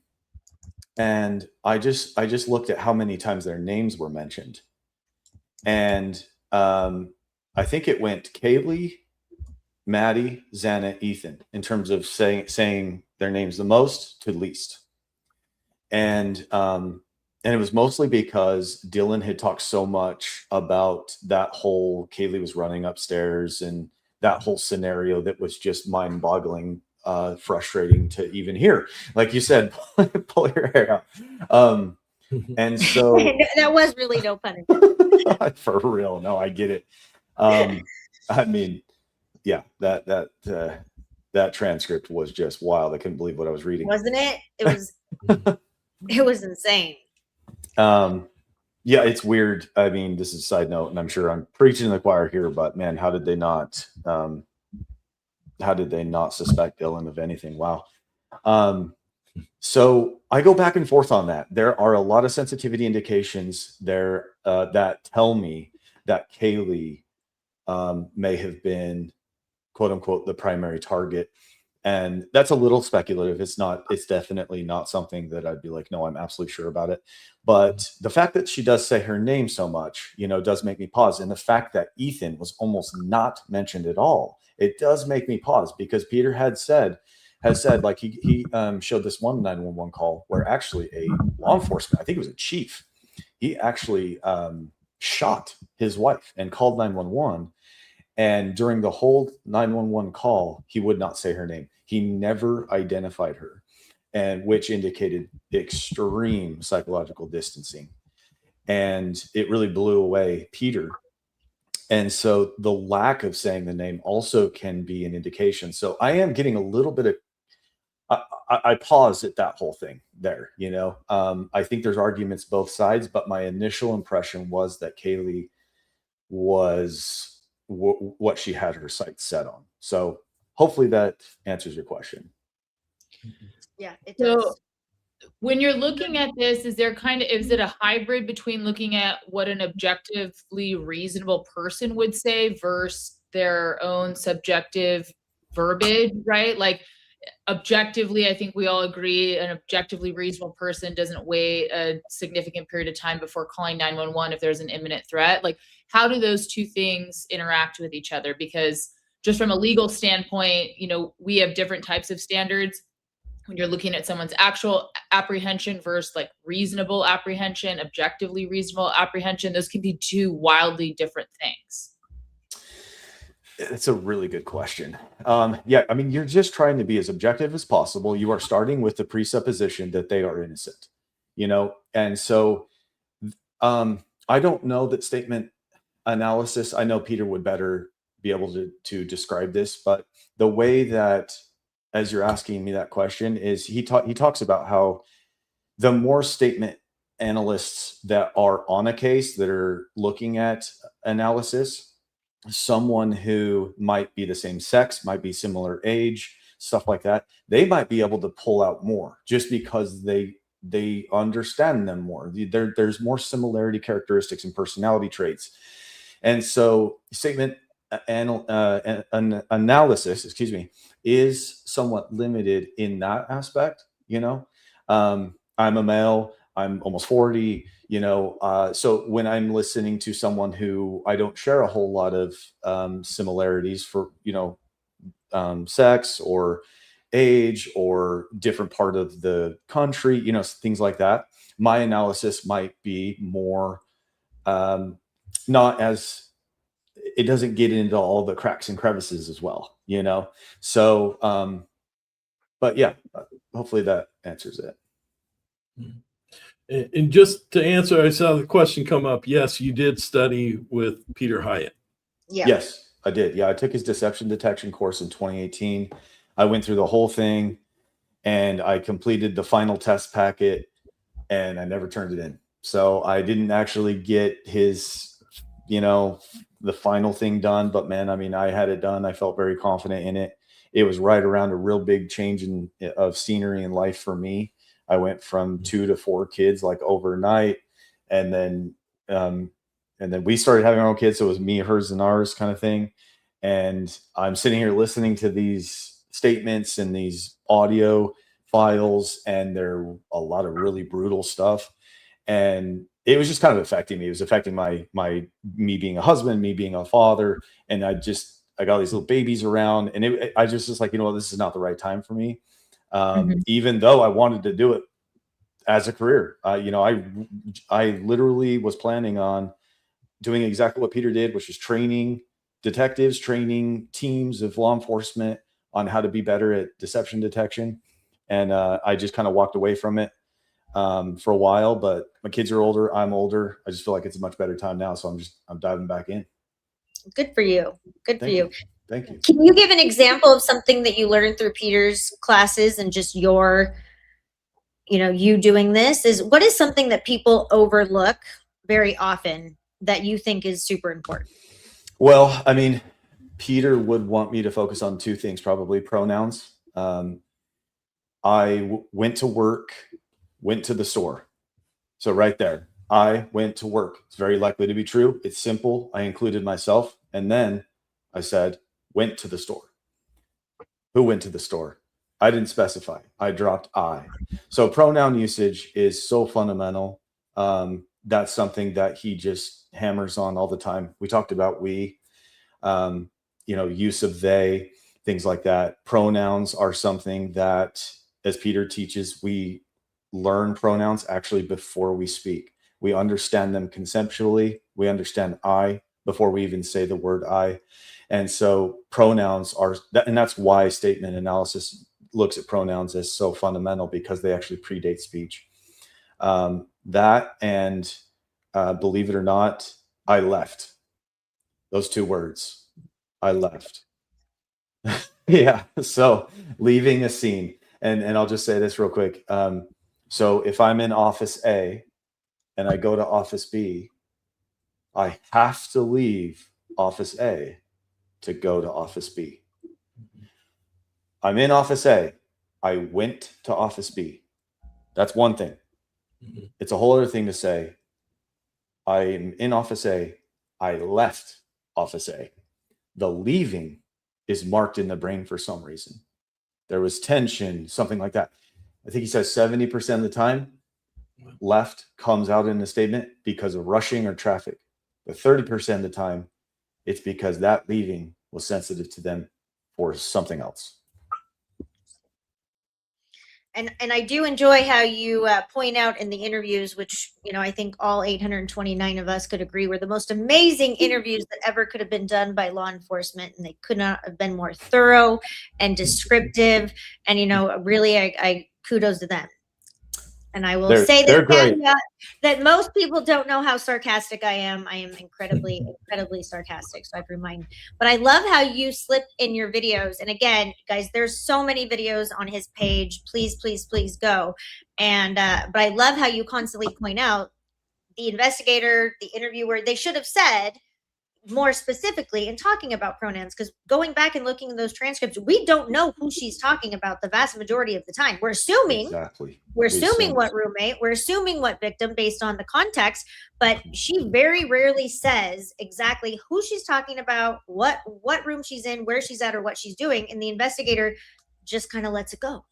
and I just looked at how many times their names were mentioned. And I think it went Kaylee, Maddie, Xana, Ethan, in terms of saying their names the most to least. And it was mostly because Dylan had talked so much about that whole Kaylee was running upstairs and that whole scenario that was just mind-boggling, frustrating to even hear. Like you said, pull your hair out. And so that was really no pun intended. For real. No, I get it. I mean, yeah, that transcript was just wild. I couldn't believe what I was reading. Wasn't it? It was it was insane. Yeah, it's weird. I mean, this is a side note, and I'm sure I'm preaching to the choir here, but man, how did they not suspect Dylan of anything? Wow. So I go back and forth on that. There are a lot of sensitivity indications there that tell me that Kaylee may have been, quote unquote, the primary target. And that's a little speculative. It's definitely not something that I'd be like, no, I'm absolutely sure about it. But the fact that she does say her name so much, does make me pause. And the fact that Ethan was almost not mentioned at all, it does make me pause, because Peter has said, like he showed this one 911 call where actually a law enforcement, I think it was a chief, he actually shot his wife and called 911. And during the whole 911 call, he would not say her name. He never identified her, and which indicated extreme psychological distancing. And it really blew away Peter. And so the lack of saying the name also can be an indication. So I am getting a little bit of, I paused at that whole thing there. I think there's arguments both sides, but my initial impression was that Kaylee was what she had her sights set on. So hopefully that answers your question. Yeah, it does. So when you're looking at this, is it a hybrid between looking at what an objectively reasonable person would say versus their own subjective verbiage, right? Like objectively, I think we all agree an objectively reasonable person doesn't wait a significant period of time before calling 911 if there's an imminent threat. Like, how do those two things interact with each other? Because just from a legal standpoint, we have different types of standards when you're looking at someone's actual apprehension versus like reasonable apprehension, objectively reasonable apprehension. Those can be two wildly different things. It's a really good question. Yeah, I mean, you're just trying to be as objective as possible. You are starting with the presupposition that they are innocent, and so I don't know that statement analysis. I know Peter would better be able to describe this, but the way that, as you're asking me that question, is he talks about how the more statement analysts that are on a case that are looking at analysis, someone who might be the same sex, might be similar age, stuff like that, they might be able to pull out more just because they understand them more. There's more similarity characteristics and personality traits. And so statement analysis, is somewhat limited in that aspect. I'm a male, I'm almost 40, so when I'm listening to someone who I don't share a whole lot of similarities for, sex or age or different part of the country, things like that, my analysis might be more not as, it doesn't get into all the cracks and crevices as well, so but yeah, hopefully that answers it. And just to answer, I saw the question come up. Yes, you did study with Peter Hyatt. Yeah. Yes, I did. Yeah, I took his deception detection course in 2018. I went through the whole thing and I completed the final test packet and I never turned it in. So I didn't actually get his, the final thing done, but man, I mean, I had it done. I felt very confident in it. It was right around a real big change of scenery in life for me. I went from 2 to 4 kids like overnight. And then we started having our own kids. So it was me, hers, and ours kind of thing. And I'm sitting here listening to these statements and these audio files, and they're a lot of really brutal stuff. And it was just kind of affecting me. It was affecting me being a husband, me being a father. And I got these little babies around, and I just was like, this is not the right time for me. Even though I wanted to do it as a career, I literally was planning on doing exactly what Peter did, which is training detectives, training teams of law enforcement on how to be better at deception detection. And I just kind of walked away from it for a while, but my kids are older. I'm older. I just feel like it's a much better time now. So I'm diving back in. Good for you. Good for you. Thank you. Can you give an example of something that you learned through Peter's classes and just you doing this? What is something that people overlook very often that you think is super important? Well, I mean, Peter would want me to focus on two things, probably pronouns. Went to work, went to the store. So right there, I went to work. It's very likely to be true. It's simple. I included myself. And then I said, went to the store. Who went to the store? I didn't specify. I dropped I. So pronoun usage is so fundamental. That's something that he just hammers on all the time. We talked about we, use of they, things like that. Pronouns are something that, as Peter teaches, we learn pronouns actually before we speak. We understand them conceptually. We understand I before we even say the word I. And so pronouns are, and that's why statement analysis looks at pronouns as so fundamental, because they actually predate speech. That and believe it or not, I left. Those two words, I left. Yeah. So leaving a scene, and I'll just say this real quick. So if I'm in office A and I go to office B, I have to leave office A to go to office B. I'm in office A. I went to office B. That's one thing. It's a whole other thing to say, I'm in office A. I left office A. The leaving is marked in the brain for some reason. There was tension, something like that. I think he says 70% of the time left comes out in the statement because of rushing or traffic. But 30% of the time, it's because that leaving was sensitive to them for something else. And I do enjoy how you point out in the interviews, which, I think all 829 of us could agree were the most amazing interviews that ever could have been done by law enforcement. And they could not have been more thorough and descriptive. And, really, I kudos to them. And I will say that most people don't know how sarcastic I am. I am incredibly, incredibly sarcastic. So I have to remind. But I love how you slip in your videos. And again, guys, there's so many videos on his page. Please, please, please go. And but I love how you constantly point out the investigator, the interviewer. They should have said more specifically in talking about pronouns, because going back and looking at those transcripts, we don't know who she's talking about the vast majority of the time. We're assuming what roommate, we're assuming what victim based on the context, but she very rarely says exactly who she's talking about, what room she's in, where she's at, or what she's doing, and the investigator just kind of lets it go.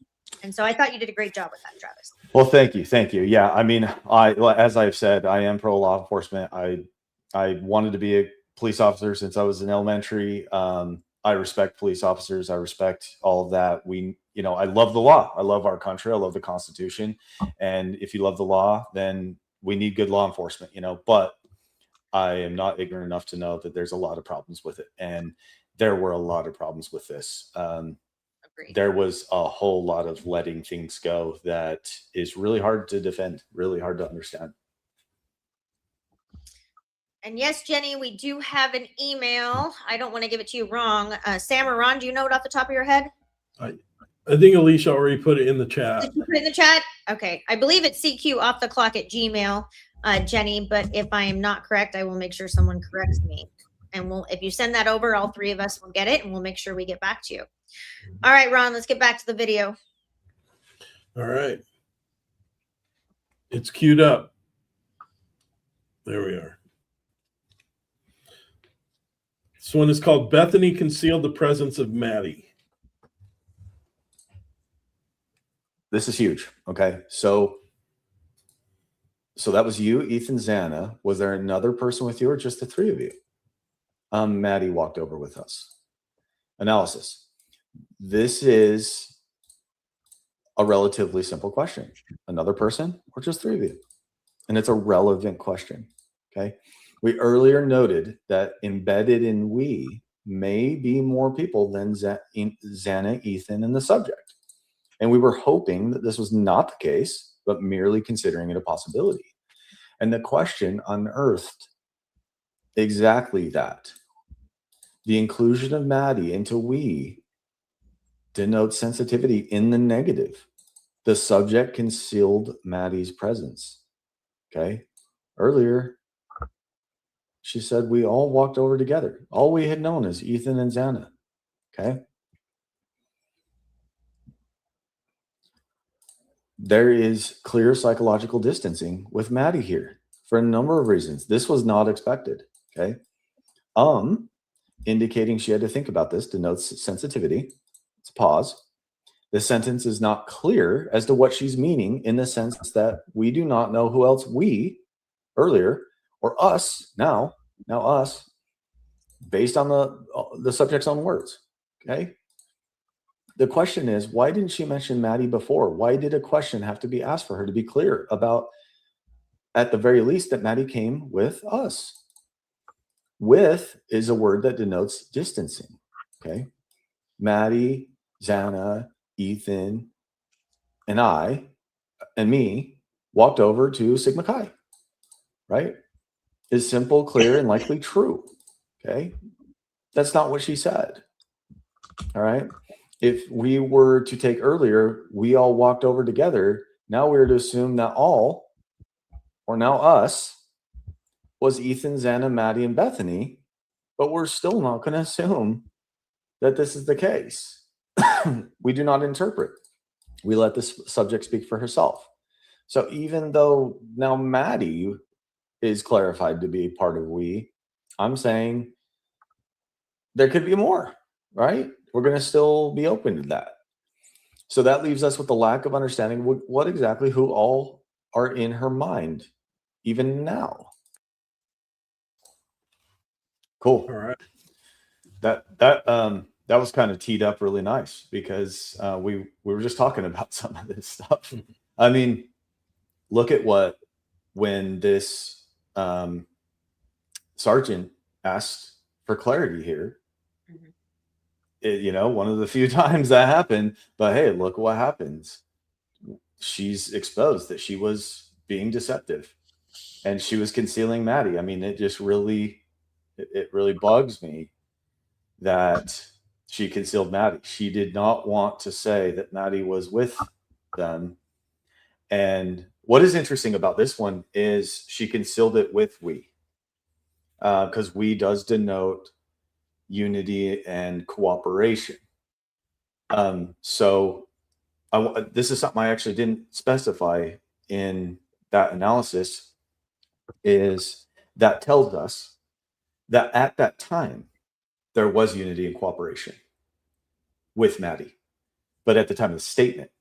And so I thought you did a great job with that, Travis. Well, thank you. Yeah, I mean, as I've said, I am pro law enforcement. I wanted to be a police officer since I was in elementary. I respect police officers. I respect all of that. I love the law. I love our country. I love the Constitution. And if you love the law, then we need good law enforcement, but I am not ignorant enough to know that there's a lot of problems with it. And there were a lot of problems with this. There was a whole lot of letting things go that is really hard to defend, really hard to understand. And yes, Jenny, we do have an email. I don't want to give it to you wrong. Sam or Ron, do you know it off the top of your head? I think Alicia already put it in the chat. Did you put it in the chat? Okay. I believe it's cqofftheclock@gmail, Jenny, but if I am not correct, I will make sure someone corrects me. And if you send that over, all three of us will get it, and we'll make sure we get back to you. All right, Ron, let's get back to the video. All right. It's queued up. There we are. This one is called Bethany Concealed the Presence of Maddie. This is huge. Okay. So that was you, Ethan, Zana. Was there another person with you, or just the three of you? Maddie walked over with us. Analysis. This is a relatively simple question. Another person or just three of you? And it's a relevant question. Okay. We earlier noted that embedded in we may be more people than Zana, Ethan, and the subject. And we were hoping that this was not the case, but merely considering it a possibility. And the question unearthed exactly that. The inclusion of Maddie into we denotes sensitivity in the negative. The subject concealed Maddie's presence. Okay. Earlier, She said we all walked over together. All we had known is Ethan and Xana. Okay. There is clear psychological distancing with Maddie here for a number of reasons. This was not expected. Okay. Indicating she had to think about this denotes sensitivity. Let's pause. This sentence is not clear as to what she's meaning in the sense that we do not know who else we earlier or us now us based on the subject's own words. Okay. The question is, why didn't she mention Maddie before? Why did a question have to be asked for her to be clear about, at the very least, that Maddie came with us? With is a word that denotes distancing. Okay. Maddie, Xana, Ethan, and I, and me, walked over to Sigma Chi, right? Is simple, clear, and likely true. Okay. That's not what she said. All right. If we were to take earlier, we all walked over together. Now we're to assume that all, or now us, was Ethan, Xana, Maddie, and Bethany, but we're still not going to assume that this is the case. We do not interpret. We let the subject speak for herself. So even though now Maddie is clarified to be part of we, I'm saying there could be more, right? We're going to still be open to that. So that leaves us with the lack of understanding what exactly who all are in her mind, even now. Cool. All right. That was kind of teed up really nice because we were just talking about some of this stuff. I mean, look at when this sergeant asked for clarity here. One of the few times that happened, but hey, look what happens. She's exposed that she was being deceptive and she was concealing Maddie. I mean, it really bugs me that she concealed Maddie. She did not want to say that Maddie was with them. And what is interesting about this one is she concealed it with we, because we does denote unity and cooperation. So this is something I actually didn't specify in that analysis, is that tells us that at that time there was unity and cooperation with Maddie, but at the time of the statement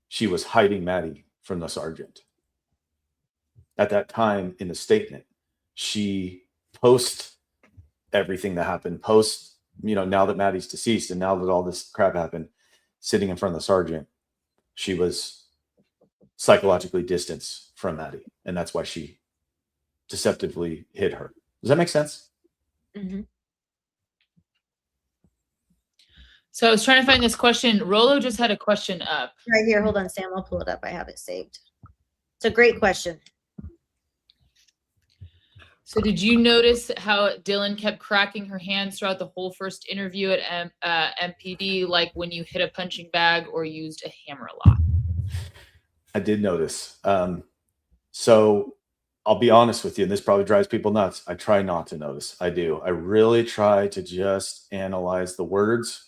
she was hiding Maddie from the sergeant. At that time in the statement, she post everything that happened, now that Maddie's deceased and now that all this crap happened, sitting in front of the sergeant, she was psychologically distanced from Maddie. And that's why she deceptively hid her. Does that make sense? Mm-hmm. So I was trying to find this question. Rolo just had a question up. Right here. Hold on, Sam. I'll pull it up. I have it saved. It's a great question. So did you notice how Dylan kept cracking her hands throughout the whole first interview at MPD, like when you hit a punching bag or used a hammer a lot? I did notice. So I'll be honest with you, and this probably drives people nuts. I try not to notice. I do. I really try to just analyze the words.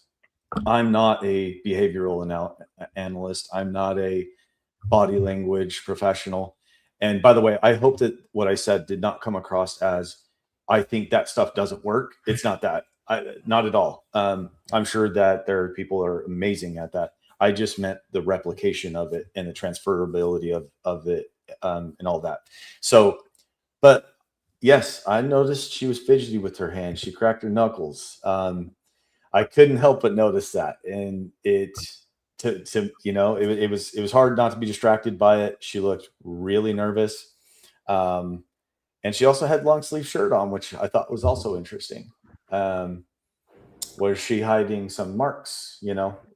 I'm not a behavioral analyst. I'm not a body language professional. And by the way, I hope that what I said did not come across as I think that stuff doesn't work. It's not that. Not at all. I'm sure that there are people who are amazing at that. I just meant the replication of it and the transferability of it and all that. So, but yes, I noticed she was fidgety with her hands. She cracked her knuckles. I couldn't help but notice that, and it was hard not to be distracted by it. She looked really nervous, and she also had long sleeve shirt on, which I thought was also interesting. Was she hiding some marks?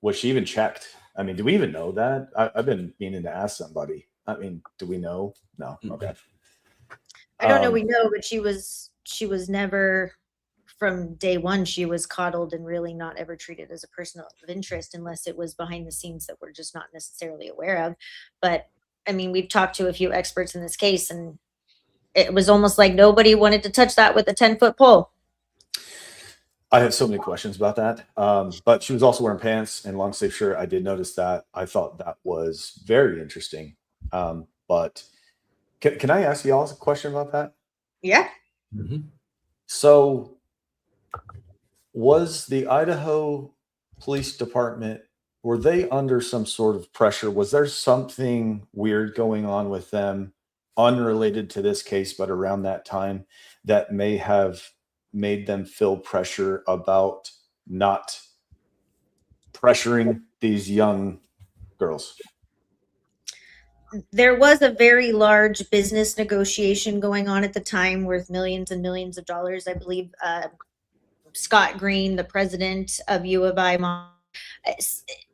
Was she even checked? I mean, do we even know that? I've been meaning to ask somebody. I mean, do we know? No. Okay. I don't know. We know, but she was never, from day one, she was coddled and really not ever treated as a person of interest unless it was behind the scenes that we're just not necessarily aware of. But I mean, we've talked to a few experts in this case, and it was almost like nobody wanted to touch that with a 10-foot pole. I have so many questions about that. But she was also wearing pants and long sleeve shirt. I did notice that. I thought that was very interesting. But can I ask y'all a question about that? Yeah. Mhm. So was the Idaho Police Department, were they under some sort of pressure? Was there something weird going on with them unrelated to this case, but around that time that may have made them feel pressure about not pressuring these young girls? There was a very large business negotiation going on at the time worth millions and millions of dollars. I believe Scott Green, the president of U of I,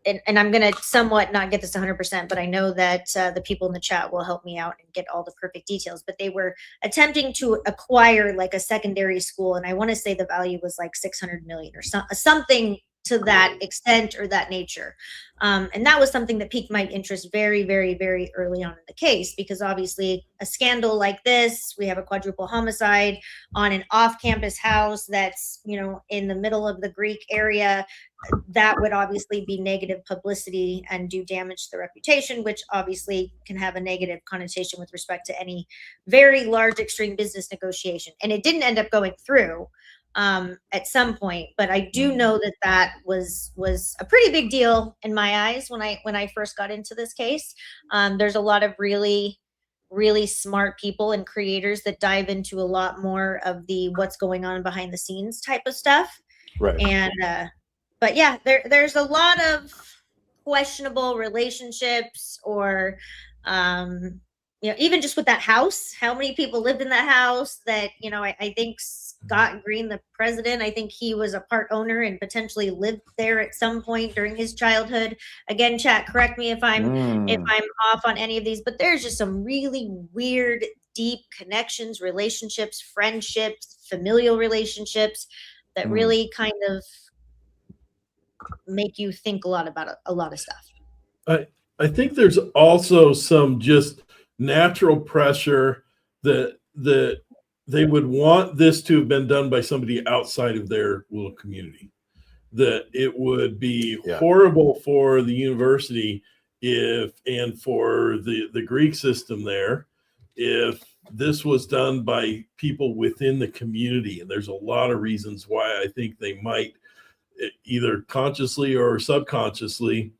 and I'm going to somewhat not get this 100%, but I know that the people in the chat will help me out and get all the perfect details. But they were attempting to acquire like a secondary school, and I want to say the value was like 600 million or something to that extent or that nature. And that was something that piqued my interest very, very, very early on in the case, because obviously a scandal like this, we have a quadruple homicide on an off-campus house that's, you know, in the middle of the Greek area. That would obviously be negative publicity and do damage to the reputation, which obviously can have a negative connotation with respect to any very large extreme business negotiation. And it didn't end up going through at some point, but I do know that that was a pretty big deal in my eyes when I first got into this case. There's a lot of really smart people and creators that dive into a lot more of the what's going on behind the scenes type of stuff. Right. And but yeah, there's a lot of questionable relationships, or you know, even just with that house, how many people lived in that house. That, you know, I think Scott Green, the president, I think he was a part owner and potentially lived there at some point during his childhood. Again, chat, correct me if I'm off on any of these, but there's just some really weird, deep connections, relationships, friendships, familial relationships that really kind of make you think a lot about a lot of stuff. I think there's also some just natural pressure that they would want this to have been done by somebody outside of their little community. That it would be horrible for the university and for the Greek system there if this was done by people within the community. And there's a lot of reasons why I think they might either consciously or subconsciously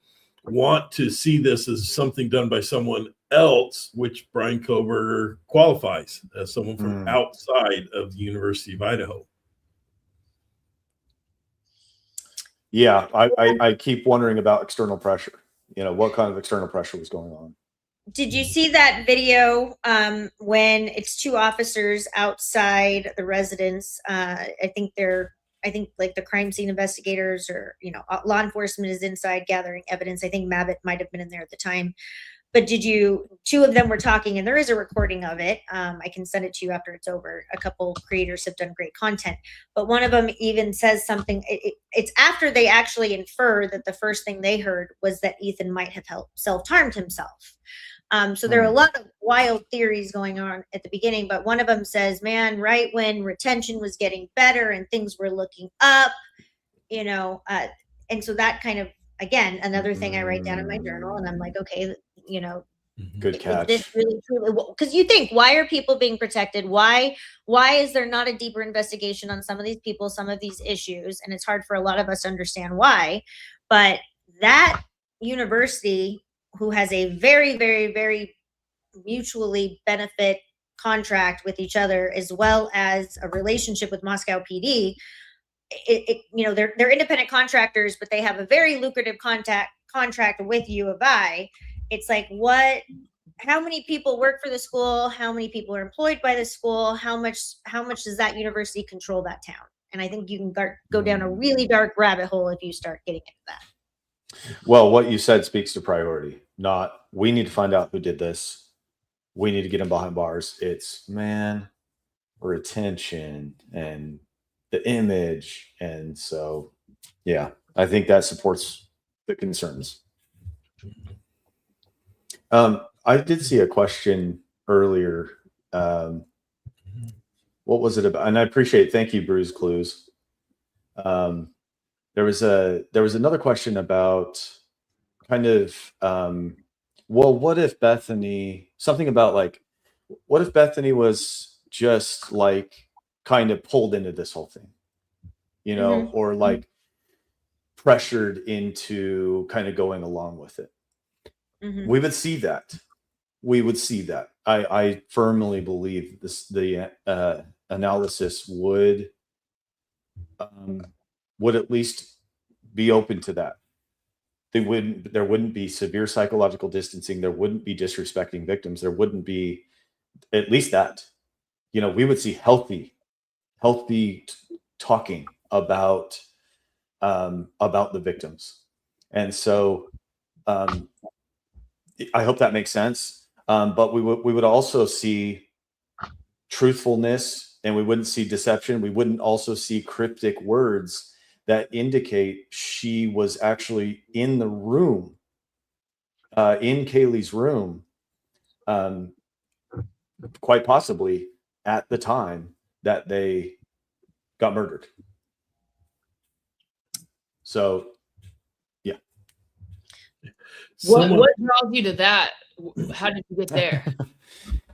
want to see this as something done by someone else, which Brian Koberger qualifies as someone from outside of the University of Idaho. Yeah, I keep wondering about external pressure. You know, what kind of external pressure was going on? Did you see that video when it's two officers outside the residence? I think like the crime scene investigators, or, you know, law enforcement is inside gathering evidence. I think Mabbitt might have been in there at the time. But two of them were talking, and there is a recording of it. I can send it to you after it's over. A couple creators have done great content, but one of them even says something. It's after they actually infer that the first thing they heard was that Ethan might have self-harmed himself. So there are a lot of wild theories going on at the beginning, but one of them says, man, right when retention was getting better and things were looking up, you know, and so that kind of, again, another thing I write down in my journal, and I'm like, okay, you know, good catch. This really truly, because you think, why are people being protected? Why is there not a deeper investigation on some of these people, some of these issues? And it's hard for a lot of us to understand why. But that university, who has a very, very, very mutually benefit contract with each other, as well as a relationship with Moscow PD, you know, they're independent contractors, but they have a very lucrative contract with U of I. It's like, how many people work for the school? How many people are employed by the school? How much does that university control that town? And I think you can go down a really dark rabbit hole if you start getting into that. Well, what you said speaks to priority. Not, we need to find out who did this. We need to get him behind bars. It's, man, retention and the image. And so, yeah, I think that supports the concerns. I did see a question earlier what was it about? And I appreciate, thank you, Bruce Clues. There was another question about kind of, well, what if Bethany, something about like, what if Bethany was just like kind of pulled into this whole thing, you know, Mhm. or like pressured into kind of going along with it? Mhm. We would see that. We would see that. I firmly believe the analysis would at least be open to that. There wouldn't be severe psychological distancing. There wouldn't be disrespecting victims. There wouldn't be, at least that, you know, we would see healthy talking about the victims. And so I hope that makes sense. But we would also see truthfulness, and we wouldn't see deception. We wouldn't also see cryptic words that indicate she was actually in the room, in Kaylee's room, quite possibly at the time that they got murdered. So, yeah. What draws you to that? How did you get there?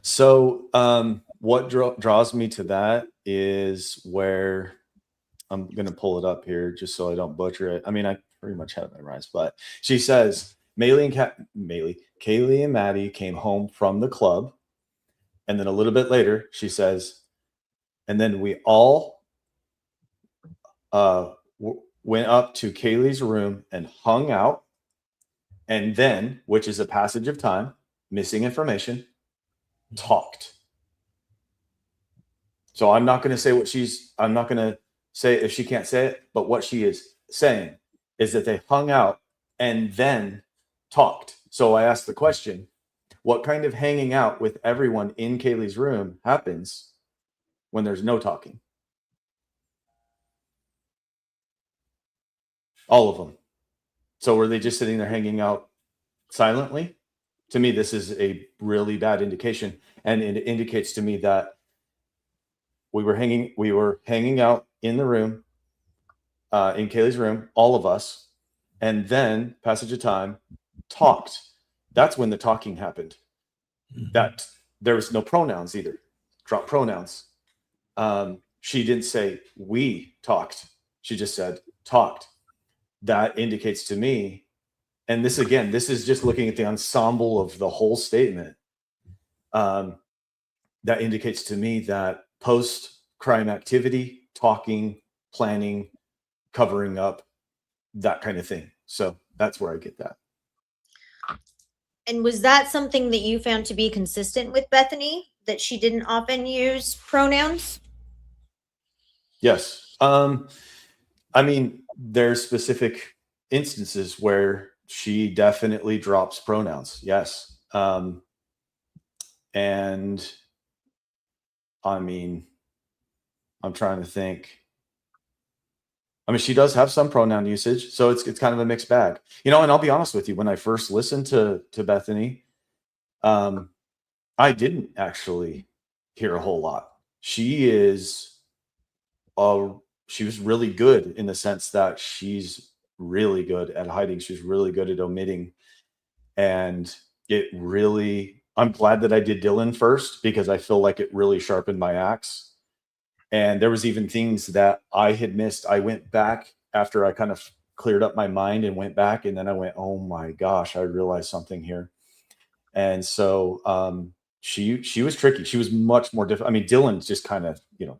So, what draws me to that is where I'm going to pull it up here just so I don't butcher it. I mean, I pretty much have it memorized, but she says, Kaylee and Maddie came home from the club. And then a little bit later, she says, and then we all went up to Kaylee's room and hung out. And then, which is a passage of time, missing information, talked. So I'm not going to say I'm not going to say if she can't say it, but what she is saying is that they hung out and then talked. So I asked the question, what kind of hanging out with everyone in Kaylee's room happens when there's no talking? All of them. So were they just sitting there hanging out silently? To me, this is a really bad indication. And it indicates to me that we were hanging out in the room, in Kaylee's room, all of us, and then passage of time, talked. That's when the talking happened. That there was no pronouns either. Drop pronouns. She didn't say we talked. She just said talked. That indicates to me, and this again, this is just looking at the ensemble of the whole statement. That indicates to me that post-crime activity, talking, planning, covering up, that kind of thing. So that's where I get that. And was that something that you found to be consistent with Bethany, that she didn't often use pronouns? Yes. I mean, there's specific instances where she definitely drops pronouns. Yes. And I mean, I'm trying to think. I mean, she does have some pronoun usage, so it's kind of a mixed bag, you know. And I'll be honest with you, when I first listened to Bethany, I didn't actually hear a whole lot. She was really good in the sense that she's really good at hiding. She's really good at omitting, and I'm glad that I did Dylan first because I feel like it really sharpened my axe. And there was even things that I had missed. I went back after I kind of cleared up my mind and went back, and then I went, oh my gosh, I realized something here. And so she was tricky. She was much more difficult. I mean, Dylan's just kind of, you know,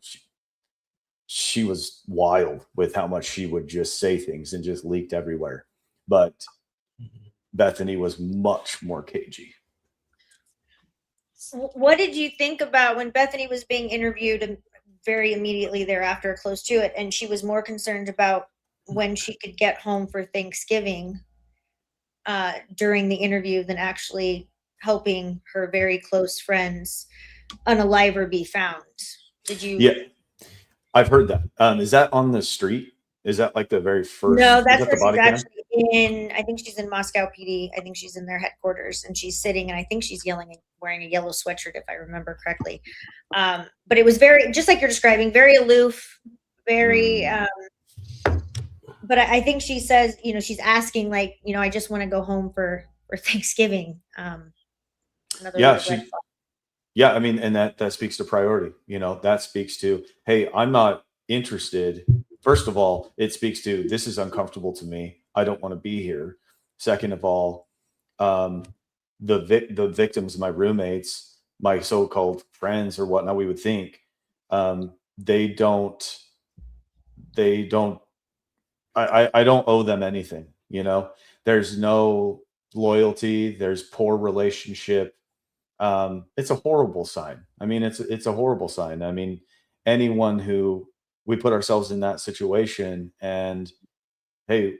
she was wild with how much she would just say things and just leaked everywhere. But Bethany was much more cagey. What did you think about when Bethany was being interviewed very immediately thereafter, close to it, and she was more concerned about when she could get home for Thanksgiving during the interview than actually helping her very close friends unalive or be found? Did you? Yeah, I've heard that. Is that on the street? Is that like the very first? No, that's the where body she's cam? actually I think she's in Moscow PD. I think she's in their headquarters, and she's sitting, and I think she's yelling and wearing a yellow sweatshirt, if I remember correctly. But it was very, just like you're describing, very aloof, very. But I think she says, she's asking, like, I just want to go home for Thanksgiving. Another Yeah, little red flag. yeah, I mean, and that speaks to priority. That speaks to, hey, I'm not interested. First of all, it speaks to, this is uncomfortable to me. I don't want to be here. Second of all, the victims, my roommates, my so-called friends or whatnot, we would think, they don't. I don't owe them anything. There's no loyalty. There's poor relationship. It's a horrible sign. I mean, it's a horrible sign. I mean, anyone who we put ourselves in that situation, and hey,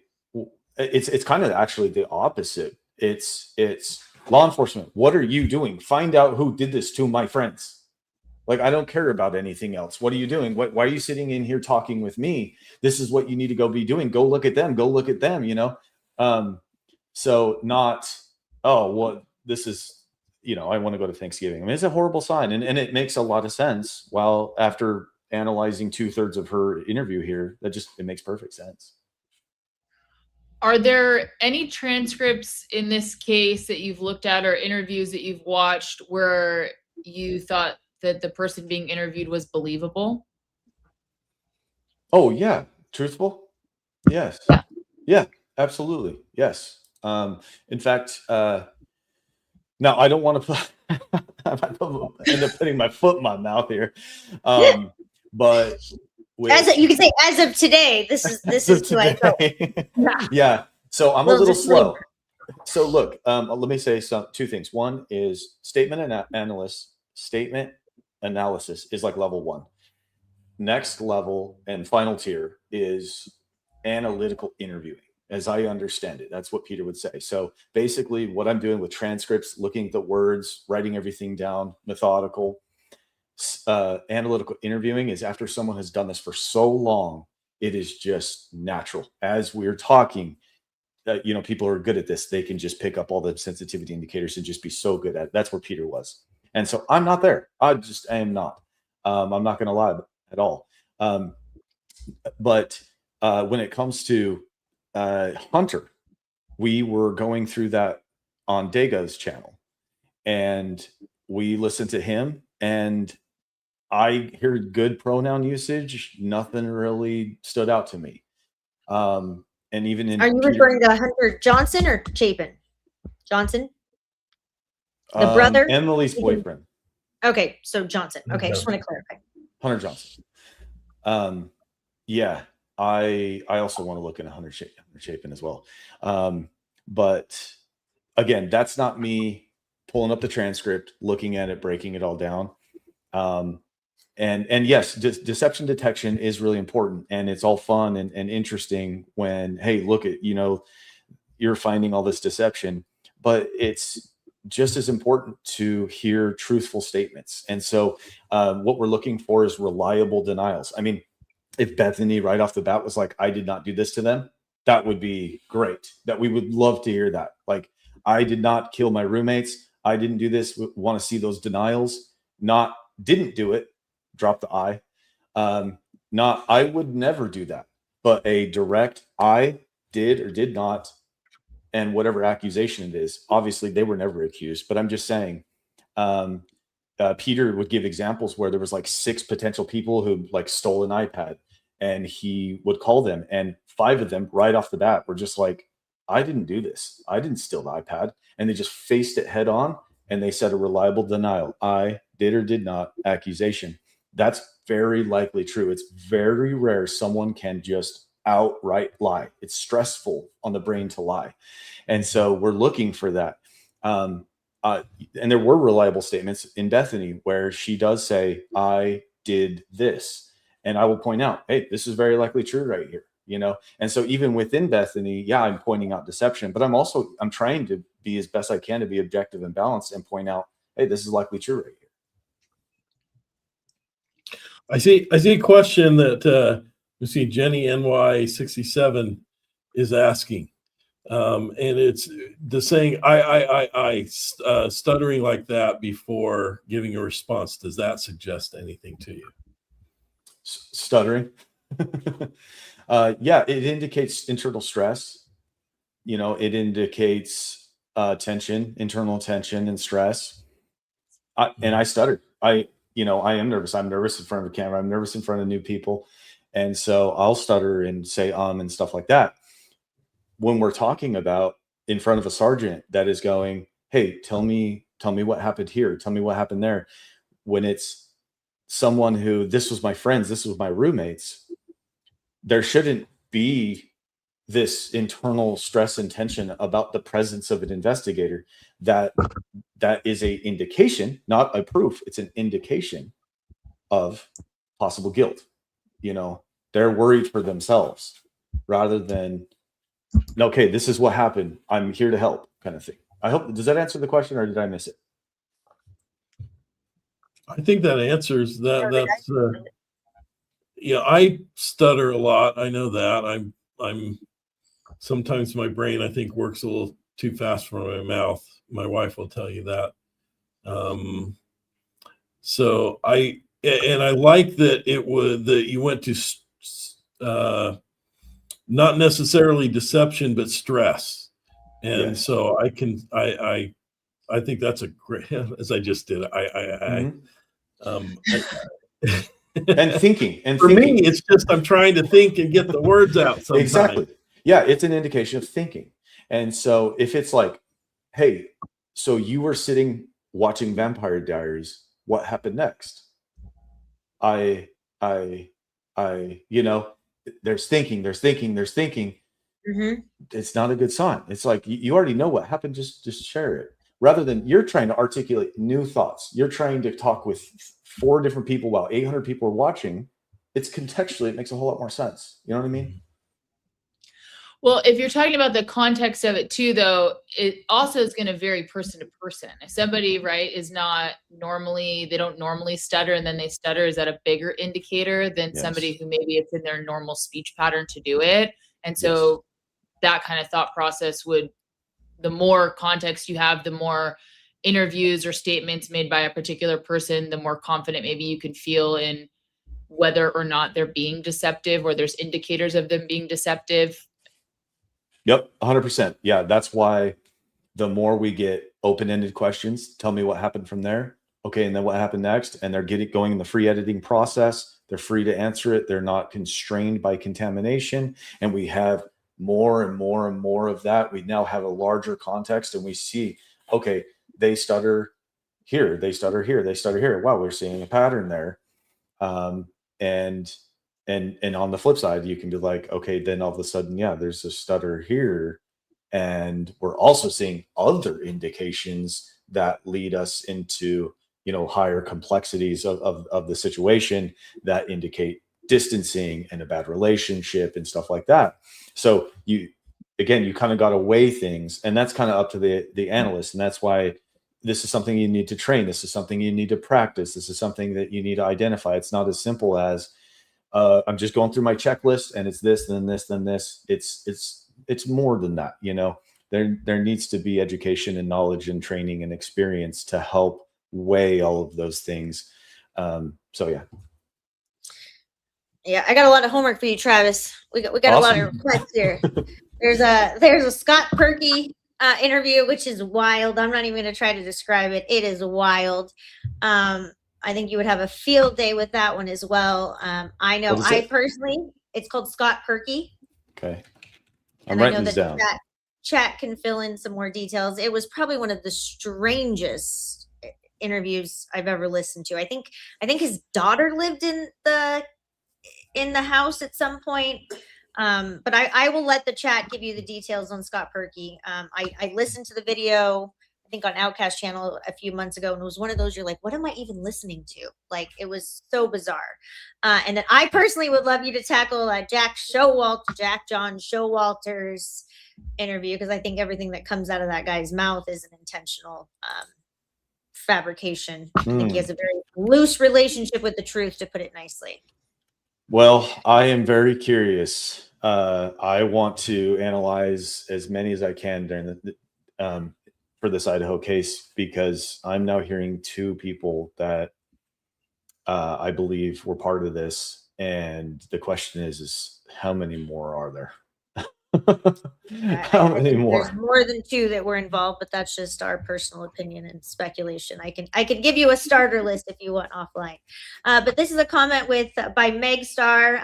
it's kind of actually the opposite. It's law enforcement. What are you doing? Find out who did this to my friends. Like, I don't care about anything else. What are you doing? Why are you sitting in here talking with me? This is what you need to go be doing. Go look at them. Go look at them. So not, oh, well, this is, I want to go to Thanksgiving. I mean, it's a horrible sign. And it makes a lot of sense. While after analyzing 2/3 of her interview here, it makes perfect sense. Are there any transcripts in this case that you've looked at or interviews that you've watched where you thought that the person being interviewed was believable? Oh, yeah. Truthful? Yes. Yeah, absolutely. Yes. In fact, now I don't want to end up putting my foot in my mouth here. But you can say, as of today, this is who I felt. Yeah. So I'm a little slow. So look, let me say two things. One is statement analysis is like level 1. Next level and final tier is analytical interviewing, as I understand it. That's what Peter would say. So basically what I'm doing with transcripts, looking at the words, writing everything down, methodical. Analytical interviewing is after someone has done this for so long, it is just natural. As we're talking, people are good at this. They can just pick up all the sensitivity indicators and just be so good at it. That's where Peter was. And so I'm not there. I am not. I'm not going to lie at all. But when it comes to Hunter, we were going through that on Dega's channel, and we listened to him, and I heard good pronoun usage. Nothing really stood out to me. And even in, are you referring to Hunter Johnson or Chapin? Johnson, the brother, Emily's boyfriend. Okay, so Johnson. Okay, just want to clarify. Hunter Johnson. Yeah, I also want to look into Hunter Chapin as well. But again, that's not me pulling up the transcript, looking at it, breaking it all down. And yes, deception detection is really important, and it's all fun and interesting when, hey, look at, you're finding all this deception, but it's just as important to hear truthful statements. And so what we're looking for is reliable denials. I mean, if Bethany right off the bat was like, I did not do this to them, that would be great. That we would love to hear that. Like, I did not kill my roommates. I didn't do this. We want to see those denials. Not didn't do it. Drop the I. Not I would never do that. But a direct I did or did not, and whatever accusation it is. Obviously, they were never accused. But I'm just saying, Peter would give examples where there was like 6 potential people who like stole an iPad, and he would call them, and 5 of them right off the bat were just like, I didn't do this. I didn't steal the iPad. And they just faced it head on, and they said a reliable denial. I did or did not accusation. That's very likely true. It's very rare someone can just outright lie. It's stressful on the brain to lie. And so we're looking for that. And there were reliable statements in Bethany where she does say, I did this. And I will point out, hey, this is very likely true right here, And so even within Bethany, yeah, I'm pointing out deception, but I'm trying to be as best I can to be objective and balanced and point out, hey, this is likely true right here. I see a question that we see Jenny NY67 is asking. And it's the saying, I, stuttering like that before giving a response. Does that suggest anything to you? Stuttering. Yeah, it indicates internal stress. You know, it indicates tension, internal tension and stress. And I stuttered. I am nervous. I'm nervous in front of a camera. I'm nervous in front of new people. And so I'll stutter and say and stuff like that. When we're talking about in front of a sergeant that is going, hey, tell me what happened here. Tell me what happened there. When it's someone who, this was my friends, this was my roommates, there shouldn't be this internal stress and tension about the presence of an investigator. That is a indication, not a proof. It's an indication of possible guilt. You know, they're worried for themselves rather than, okay, this is what happened, I'm here to help, kind of thing. I hope, does that answer the question, or did I miss it? I think that answers that. That's I stutter a lot. I know that. I'm sometimes my brain, I think, works a little too fast for my mouth. My wife will tell you that. So I like that you went to not necessarily deception, but stress. And yes. So I think that's a great, as I just did. And thinking. And for me, it's just I'm trying to think and get the words out sometimes. Exactly. Yeah, it's an indication of thinking. And so if it's like, hey, so you were sitting watching Vampire Diaries, what happened next? There's thinking. Mm-hmm. It's not a good sign. It's like, you already know what happened. Just share it. Rather than you're trying to articulate new thoughts. You're trying to talk with 4 different people while 800 people are watching. It's contextually, it makes a whole lot more sense. You know what I mean? Well, if you're talking about the context of it too, though, it also is going to vary person to person. If somebody, right, they don't normally stutter and then they stutter, is that a bigger indicator than somebody who maybe it's in their normal speech pattern to do it? And so that kind of thought process the more context you have, the more interviews or statements made by a particular person, the more confident maybe you can feel in whether or not they're being deceptive or there's indicators of them being deceptive. Yep, 100%. Yeah, that's why the more we get open-ended questions, tell me what happened from there. Okay, and then what happened next? And they're going in the free editing process. They're free to answer it. They're not constrained by contamination. And we have more and more and more of that. We now have a larger context, and we see, okay, they stutter here, they stutter here, they stutter here. Wow, we're seeing a pattern there. And on the flip side, you can be like, okay, then all of a sudden, there's a stutter here. And we're also seeing other indications that lead us into, higher complexities of the situation that indicate distancing and a bad relationship and stuff like that. So you kind of got to weigh things, and that's kind of up to the analyst. And that's why this is something you need to train. This is something you need to practice. This is something that you need to identify. It's not as simple as, I'm just going through my checklist and it's this, then this, then this. It's more than that. There needs to be education and knowledge and training and experience to help weigh all of those things. Yeah, I got a lot of homework for you, Travis. We got awesome. A lot of requests here. There's a Scott Perky interview, which is wild. I'm not even going to try to describe it. It is wild. I think you would have a field day with that one as well. I know personally, it's called Scott Perky. Okay. And I know that chat can fill in some more details. It was probably one of the strangest interviews I've ever listened to. I think his daughter lived in the house at some point. But I will let the chat give you the details on Scott Perky. I listened to the video, I think on Outcast channel a few months ago, and it was one of those you're like, what am I even listening to? Like, it was so bizarre. And then I personally would love you to tackle Jack John Showalter's interview, because I think everything that comes out of that guy's mouth is an intentional fabrication. I think he has a very loose relationship with the truth, to put it nicely. Well, I am very curious I want to analyze as many as I can during for this Idaho case, because I'm now hearing two people that I believe were part of this, and the question is how many more are there? How I many think there's more? more than two that were involved, but that's just our personal opinion and speculation. I can give you a starter list if you want offline. But this is a comment with by Meg Star.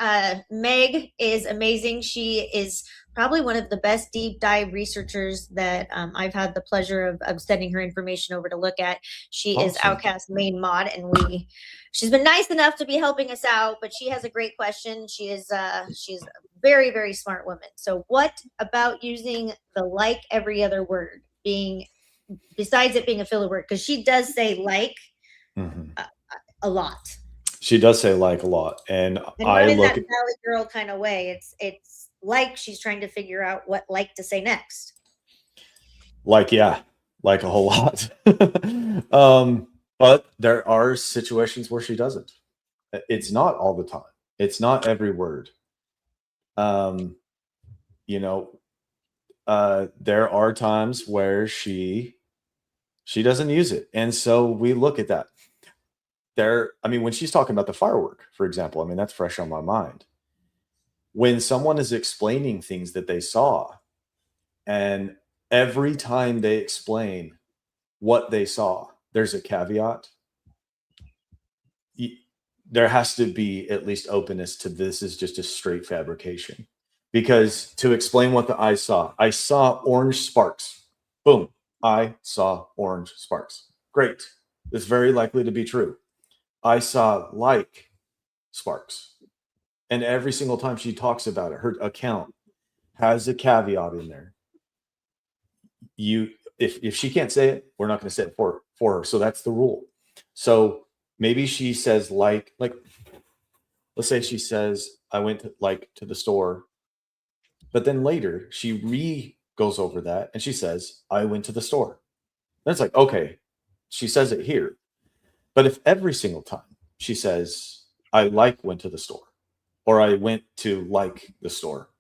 Meg is amazing. She is probably one of the best deep dive researchers that I've had the pleasure of sending her information over to look at. She is Awesome. Outcast main mod, and she's been nice enough to be helping us out. But she has a great question. She's very, very smart woman. So what about using the like every other word being, besides it being a filler word? Because she does say like Mhm. a lot. She does say like a lot, and And I not in look that Valley Girl kind of way. It's like she's trying to figure out what like to say next. like, yeah, like a whole lot. But there are situations where she doesn't. It's not all the time. It's not every word. Um, you know, there are times where she doesn't use it, and so we look at that. I mean, when she's talking about the firework, for example, I mean, that's fresh on my mind. When someone is explaining things that they saw, and every time they explain what they saw, there's a caveat. There has to be at least openness to this is just a straight fabrication. Because to explain what the eyes saw, I saw orange sparks. Boom. I saw orange sparks. Great. It's very likely to be true. I saw like sparks. And every single time she talks about it, her account has a caveat in there. If she can't say it, we're not going to say it for her. So that's the rule. So maybe she says like let's say she says I went to the store, but then later she goes over that and she says I went to the store. Then it's like, okay, she says it here. But if every single time she says I went to the store, or I went to the store,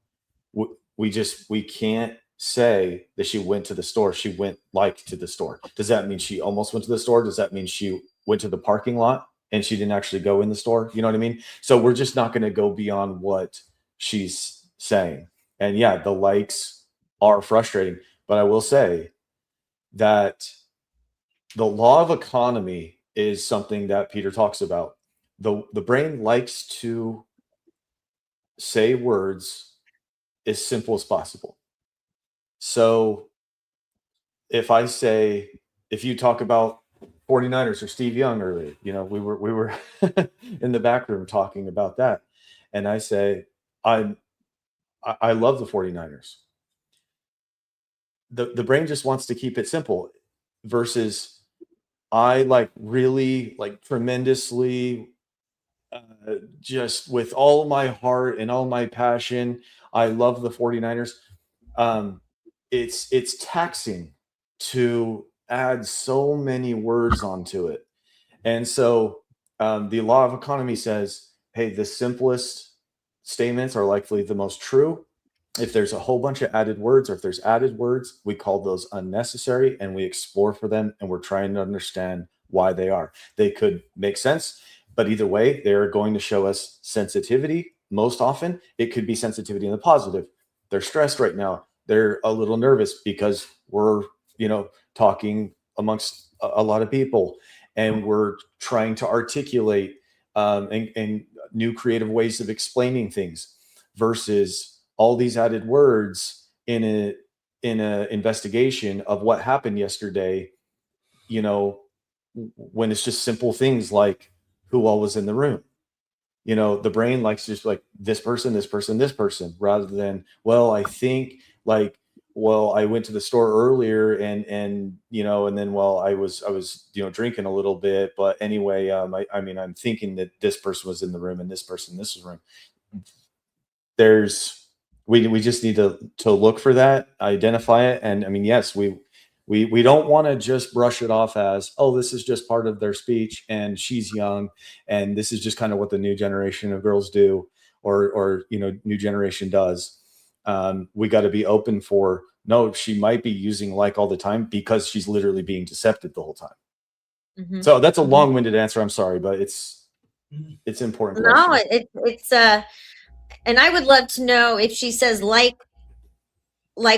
we can't say that she went to the store. She went to the store. Does that mean she almost went to the store? Does that mean she went to the parking lot and she didn't actually go in the store? You know what I mean? So we're just not going to go beyond what she's saying. And yeah, the likes are frustrating, but I will say that the law of economy is something that Peter talks about. The brain likes to say words as simple as possible. So if you talk about 49ers or Steve Young earlier, we were in the back room talking about that. And I say, I love the 49ers. The brain just wants to keep it simple versus I really tremendously, just with all my heart and all my passion, I love the 49ers. It's taxing to add so many words onto it. And so the law of economy says, hey, the simplest statements are likely the most true. If there's a whole bunch of added words, or if there's added words, we call those unnecessary and we explore for them and we're trying to understand why they are. They could make sense, but either way, they're going to show us sensitivity. Most often, it could be sensitivity in the positive. They're stressed right now. They're a little nervous because we're, talking amongst a lot of people, and we're trying to articulate and new creative ways of explaining things versus all these added words in a investigation of what happened yesterday, when it's just simple things like who all was in the room. The brain likes just this person, this person, this person, rather than, well, I think well, I went to the store earlier and and then, well, I was drinking a little bit, but anyway, I mean, I'm thinking that this person was in the room and this person, this was room. We just need to look for that, identify it. And I mean, yes, we don't want to just brush it off as, oh, this is just part of their speech and she's young and this is just kind of what the new generation of girls do. or new generation does. We got to be open for, no, she might be using like all the time because she's literally being deceptive the whole time. Mhm. So that's a long-winded answer. I'm sorry, but it's important No, question. it's and I would love to know if she says like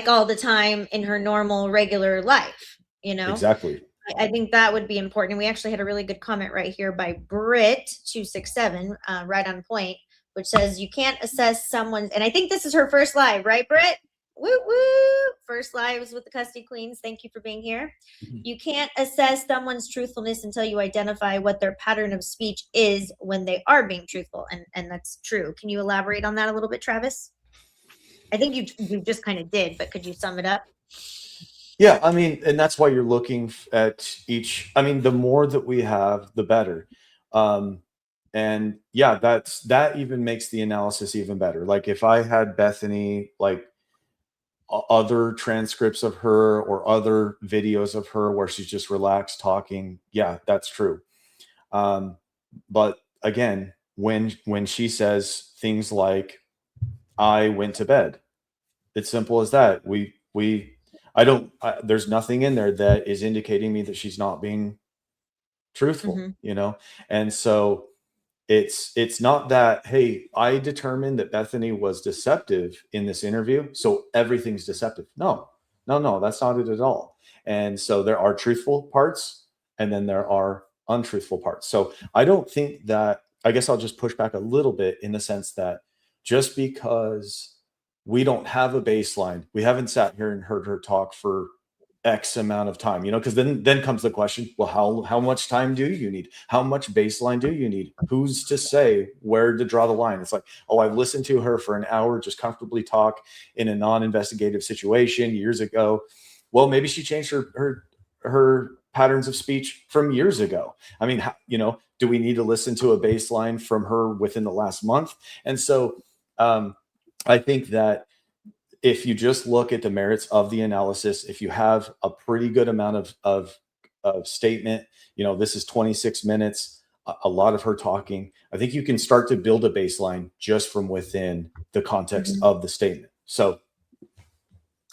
all the time in her normal regular life, Exactly. I think that would be important. And we actually had a really good comment right here by Brit267, right on point, which says you can't assess someone's, and I think this is her first live, right, Brit? Woo woo! First lives with the Custody Queens. Thank you for being here. You can't assess someone's truthfulness until you identify what their pattern of speech is when they are being truthful, and that's true. Can you elaborate on that a little bit, Travis? I think you just kind of did, but could you sum it up? Yeah, I mean, and that's why you're looking at each. I mean, the more that we have, the better. And yeah, that even makes the analysis even better. Like if I had Bethany, like other transcripts of her or other videos of her where she's just relaxed talking, yeah, that's true. But again, when she says things like, "I went to bed," it's simple as that. There's nothing in there that is indicating me that she's not being truthful, Mhm. And so it's not that, hey, I determined that Bethany was deceptive in this interview, so everything's deceptive. No, that's not it at all. And so there are truthful parts and then there are untruthful parts. So I don't think that, I guess I'll just push back a little bit in the sense that just because we don't have a baseline, we haven't sat here and heard her talk for X amount of time, because then comes the question, well, how much time do you need? How much baseline do you need? Who's to say where to draw the line? It's like, oh, I've listened to her for an hour just comfortably talk in a non-investigative situation years ago. Well, maybe she changed her patterns of speech from years ago. I mean, do we need to listen to a baseline from her within the last month? And so I think that if you just look at the merits of the analysis, if you have a pretty good amount of statement, this is 26 minutes, a lot of her talking, I think you can start to build a baseline just from within the context of the statement. So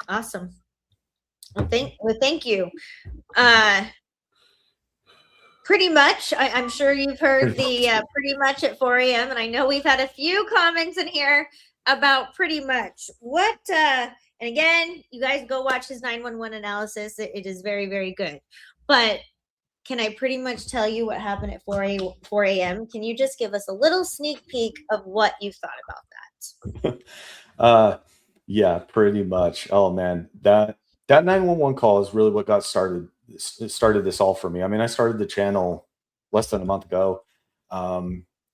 Awesome. Well, thank you. Pretty much. I'm sure you've heard the pretty much at 4 a.m. And I know we've had a few comments in here about pretty much what and again, you guys go watch his 911 analysis. It is very, very good. But can I pretty much tell you what happened at 4 a.m.? Can you just give us a little sneak peek of what you thought about that? Yeah, pretty much. Oh man, that 911 call is really what got started this all for me. I mean, I started the channel less than a month ago.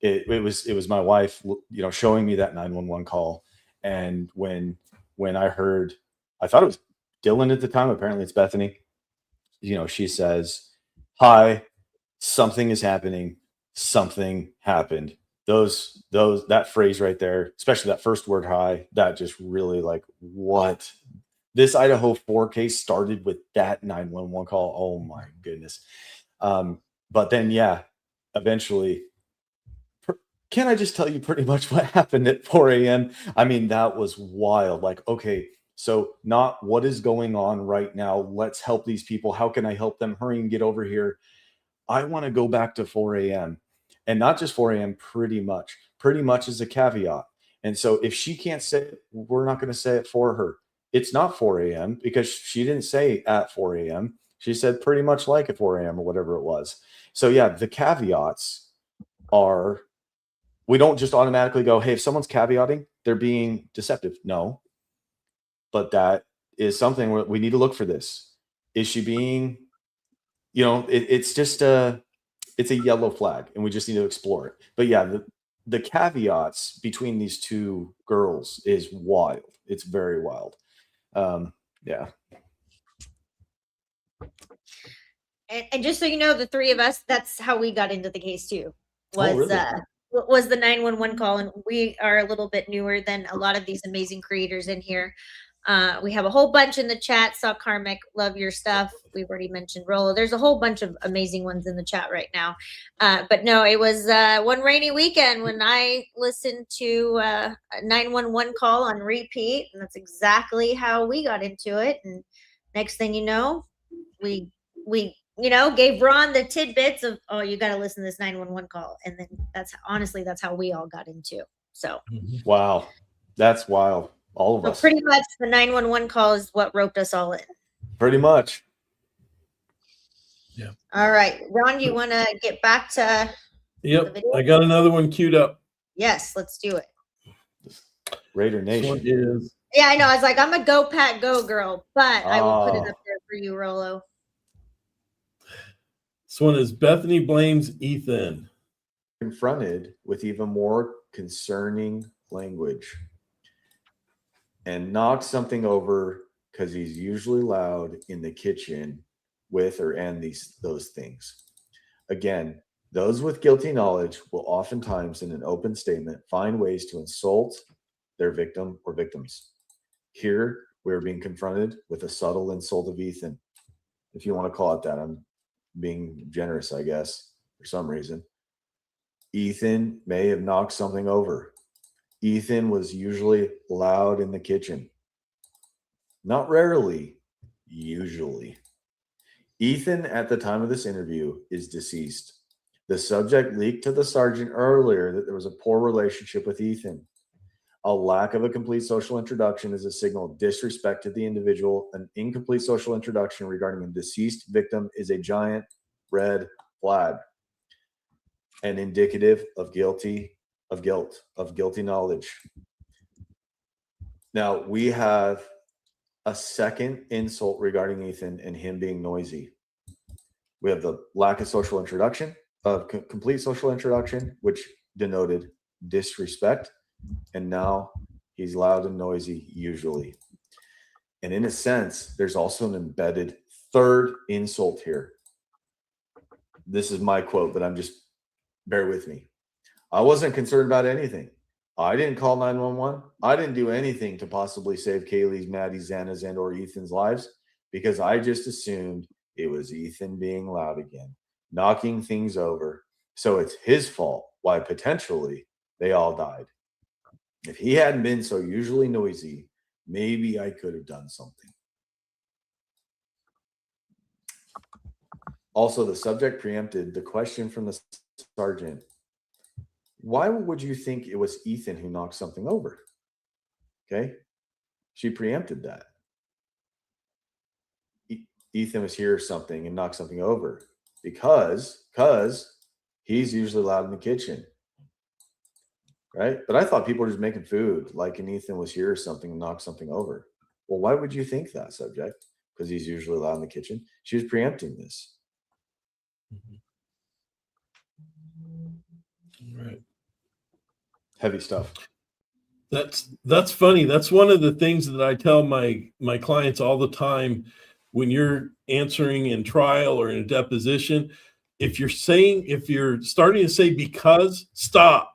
It was my wife, showing me that 911 call, and when I heard, I thought it was Dylan at the time. Apparently, it's Bethany. She says, "Hi, something is happening. Something happened." That phrase right there, especially that first word, "hi," that just really, like, what? This Idaho 4 case started with that 911 call. Oh my goodness. But then, yeah, eventually, can I just tell you pretty much what happened at 4 a.m.? I mean, that was wild. Like, okay, so not what is going on right now. Let's help these people. How can I help them? Hurry and get over here. I want to go back to 4 a.m. and not just 4 a.m. Pretty much. Pretty much is a caveat. And so if she can't say it, we're not going to say it for her. It's not 4 a.m. because she didn't say at 4 a.m. She said pretty much like at 4 a.m. or whatever it was. So yeah, the caveats are, we don't just automatically go, hey, if someone's caveating, they're being deceptive. No, but that is something where we need to look for this. Is she being, it's just it's a yellow flag and we just need to explore it. But yeah, the caveats between these two girls is wild. It's very wild. Yeah. And just so you know, the three of us, that's how we got into the case too. Oh, really? Was the 911 call, and we are a little bit newer than a lot of these amazing creators in here. We have a whole bunch in the chat. Saw Karmic, love your stuff. We've already mentioned Rollo. There's a whole bunch of amazing ones in the chat right now. But no, it was one rainy weekend when I listened to a 911 call on repeat, and that's exactly how we got into it. And next thing you know, we gave Ron the tidbits of, oh, you got to listen to this 911 call, and then that's how we all got into. So wow, that's wild. All of so us. pretty much the 911 call is what roped us all in. Pretty much. Yeah. All right, Ron, you want to get back to? Yep, I got another one queued up. Yes, let's do it. Raider This Nation. one is Yeah, I know. I was like, I'm a go Pat go girl, but I will put it up there for you, Rollo. This one is Bethany blames Ethan. Confronted with even more concerning language and knocks something over because he's usually loud in the kitchen with or and those things. Again, those with guilty knowledge will oftentimes in an open statement find ways to insult their victim or victims. Here, we're being confronted with a subtle insult of Ethan. If you want to call it that, I'm being generous, I guess, for some reason. Ethan may have knocked something over. Ethan was usually loud in the kitchen. Not rarely, usually. Ethan, at the time of this interview, is deceased. The subject leaked to the sergeant earlier that there was a poor relationship with Ethan. A lack of a complete social introduction is a signal of disrespect to the individual. An incomplete social introduction regarding a deceased victim is a giant red flag and indicative of guilty knowledge. Now, we have a second insult regarding Ethan and him being noisy. We have the lack of social introduction, complete social introduction, which denoted disrespect. And now he's loud and noisy, usually. And in a sense, there's also an embedded third insult here. This is my quote, but bear with me. I wasn't concerned about anything. I didn't call 911. I didn't do anything to possibly save Kaylee's, Maddie's, Xana's, and or Ethan's lives because I just assumed it was Ethan being loud again, knocking things over. So it's his fault why potentially they all died. If he hadn't been so usually noisy, maybe I could have done something. Also, the subject preempted the question from the sergeant. Why would you think it was Ethan who knocked something over? Okay. She preempted that. Ethan was here or something and knocked something over because he's usually loud in the kitchen. Right? But I thought people were just making food, like and Ethan was here or something and knocked something over. Well, why would you think that, subject? Because he's usually loud in the kitchen. She was preempting this. Right. Heavy stuff. That's funny. That's one of the things that I tell my clients all the time when you're answering in trial or in a deposition. If you're starting to say because, stop.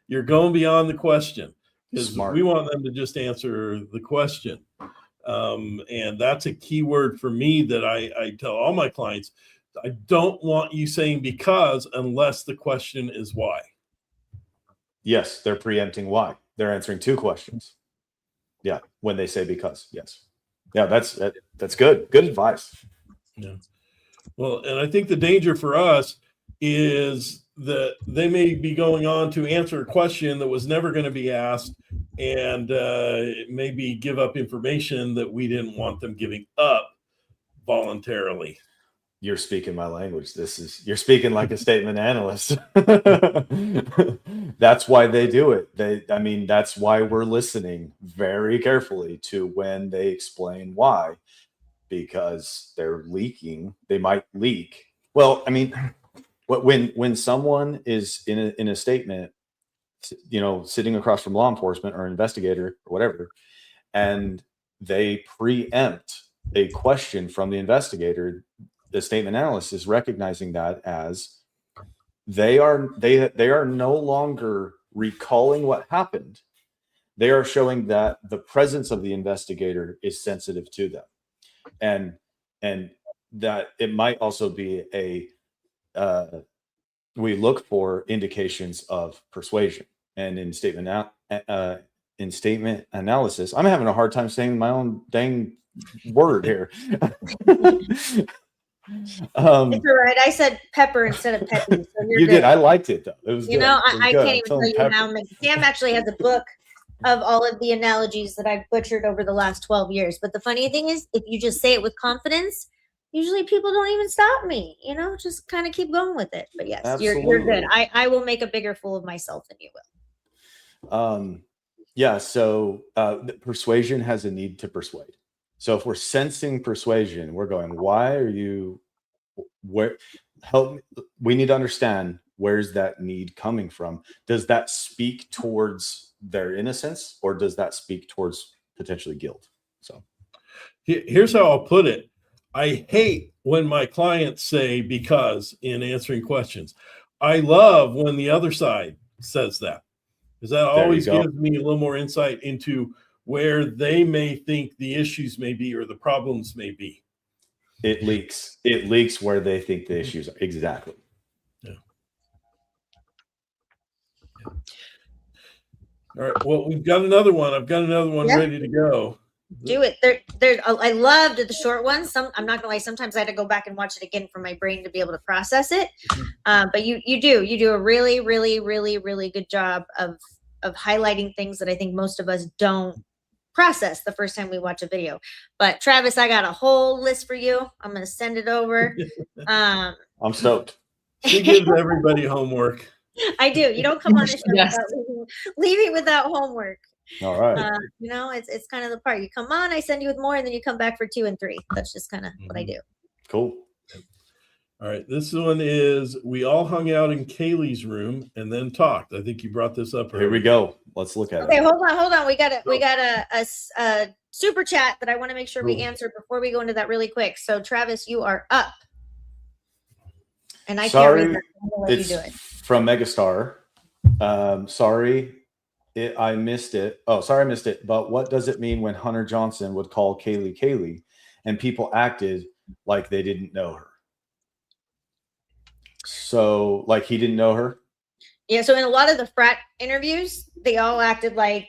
You're going beyond the question because we want them to just answer the question. And that's a key word for me that I tell all my clients. I don't want you saying because unless the question is why. Yes, they're preempting why. They're answering two questions. Yeah, when they say because. Yes. Yeah, that's good. Good advice. Yeah. Well, and I think the danger for us is that they may be going on to answer a question that was never going to be asked and maybe give up information that we didn't want them giving up voluntarily. You're speaking my language. You're speaking like a statement analyst. That's why they do it. That's why we're listening very carefully to when they explain why, because they're leaking. They might leak. Well, when someone is in a statement, sitting across from law enforcement or an investigator or whatever, and they preempt a question from the investigator, the statement analyst is recognizing that as they are no longer recalling what happened. they are showing that the presence of the investigator is sensitive to them, and that it might also be a we look for indications of persuasion. And in statement analysis, I'm having a hard time saying my own dang word here. It's all right. I said pepper instead of peppy. So You did. I liked it though. It was You good. know, It was I good. can't even tell you Pepper. how many. Sam actually has a book of all of the analogies that I've butchered over the last 12 years. But the funny thing is, if you just say it with confidence, usually people don't even stop me. You know, just kind of keep going with it. But yes, you're good. Absolutely. I will make a bigger fool of myself than you will. Yeah. So persuasion has a need to persuade. So if we're sensing persuasion, we're going, why are you, where, help, we need to understand, where's that need coming from? Does that speak towards their innocence, or does that speak towards potentially guilt? So here's how I'll put it. I hate when my clients say because in answering questions. I love when the other side says that, because that always gives me a little more insight into where they may think the issues may be or the problems may be. It leaks where they think the issues are. Exactly. Yeah. All right. Well, we've got another one. I've got another one ready to go. Do it. I loved the short ones. I'm not gonna lie. Sometimes I had to go back and watch it again for my brain to be able to process it. But you do a really, really, really, really good job of highlighting things that I think most of us don't process the first time we watch a video. But Travis, I got a whole list for you. I'm gonna send it over. I'm stoked. She gives everybody homework. I do. You don't come on the show without leaving without homework. All right. You know, it's kind of the part. You come on, I send you with more, and then you come back for 2 and 3. That's just kind of what I do. Cool. All right. This one is, we all hung out in Kaylee's room and then talked. I think you brought this up earlier. Here we go. Let's look at it. Okay, hold on. We got a super chat that I want to make sure we answer before we go into that really quick. So Travis, you are up. And I can't read that. I'm gonna let you do it. From Megastar. Sorry, I missed it. Oh, sorry, I missed it. But what does it mean when Hunter Johnson would call Kaylee and people acted like they didn't know her? So, like, he didn't know her? Yeah, so in a lot of the frat interviews, they all acted like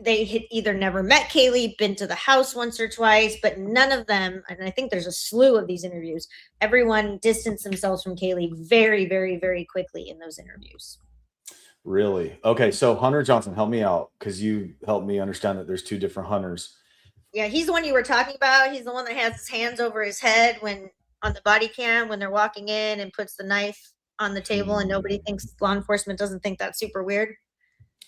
they had either never met Kaylee, been to the house once or twice, but none of them, and I think there's a slew of these interviews, everyone distanced themselves from Kaylee very, very, very quickly in those interviews. Really? Okay, so Hunter Johnson, help me out, because you helped me understand that there's 2 different Hunters. Yeah, he's the one you were talking about. He's the one that has his hands over his head when on the body cam when they're walking in and puts the knife on the table, and nobody thinks, law enforcement doesn't think that's super weird.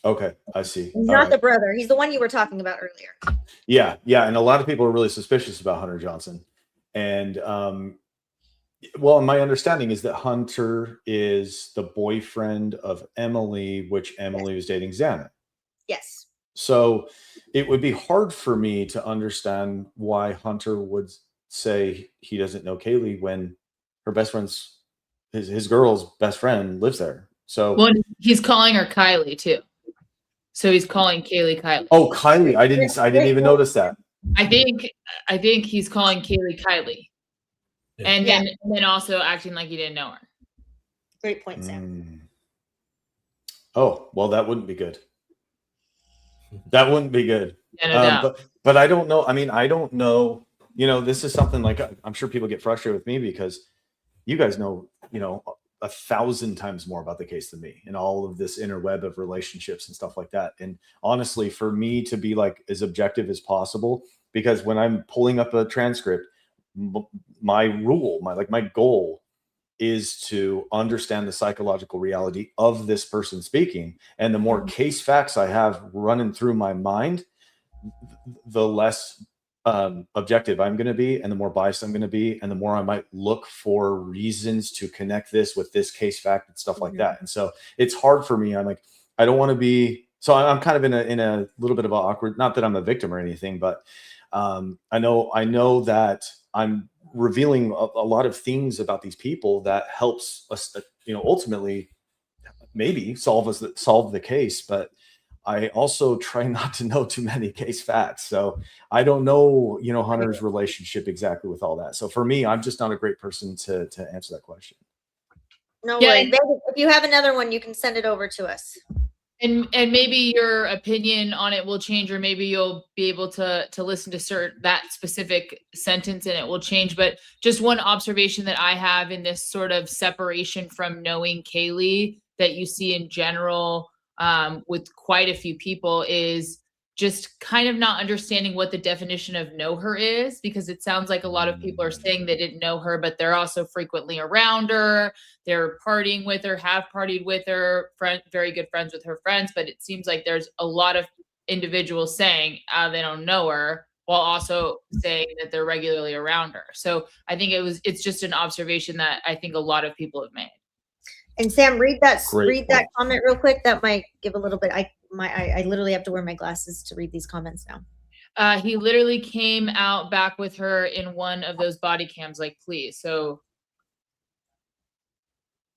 Okay, I see. He's not the brother. He's the one you were talking about earlier. Yeah, and a lot of people are really suspicious about Hunter Johnson. And well, my understanding is that Hunter is the boyfriend of Emily, which Emily was dating Xana. Yes. So it would be hard for me to understand why Hunter would say he doesn't know Kaylee when her best friend's his girl's best friend lives there. So well, he's calling her Kylie too. So he's calling Kaylee Kylie. Oh, Kylie. I didn't even notice that. I think he's calling Kaylee Kylie. Yeah. And then also acting like he didn't know her. Great point, Sam. Oh, well, that wouldn't be good. That wouldn't be good. Yeah, no but I don't know. I mean, I don't know. You know, this is something like I'm sure people get frustrated with me because you guys know, 1,000 times more about the case than me and all of this interweb of relationships and stuff like that. And honestly, for me to be like as objective as possible, because when I'm pulling up a transcript, my goal is to understand the psychological reality of this person speaking. And the more case facts I have running through my mind, the less objective I'm going to be, and the more biased I'm going to be, and the more I might look for reasons to connect this with this case fact and stuff like that. And so it's hard for me. I'm like, I don't want to be, so I'm kind of in a little bit of an awkward, not that I'm a victim or anything, but I know that I'm revealing a lot of things about these people that helps us, ultimately maybe solve the case. But I also try not to know too many case facts. So I don't know, Hunter's relationship exactly with all that. So for me, I'm just not a great person to answer that question. No Yeah, worries. If you have another one, you can send it over to us. And maybe your opinion on it will change, or maybe you'll be able to listen to that specific sentence and it will change. But just one observation that I have in this sort of separation from knowing Kaylee that you see in general with quite a few people is just kind of not understanding what the definition of know her is, because it sounds like a lot of people are saying they didn't know her, but they're also frequently around her. They're partying with her, have partied with her, very good friends with her friends. But it seems like there's a lot of individuals saying they don't know her, while also saying that they're regularly around her. So I think it's just an observation that I think a lot of people have made. And Sam, read that Great that comment real quick. That might give a little bit. I literally have to wear my glasses to read these comments now. He literally came out back with her in one of those body cams, like, please. So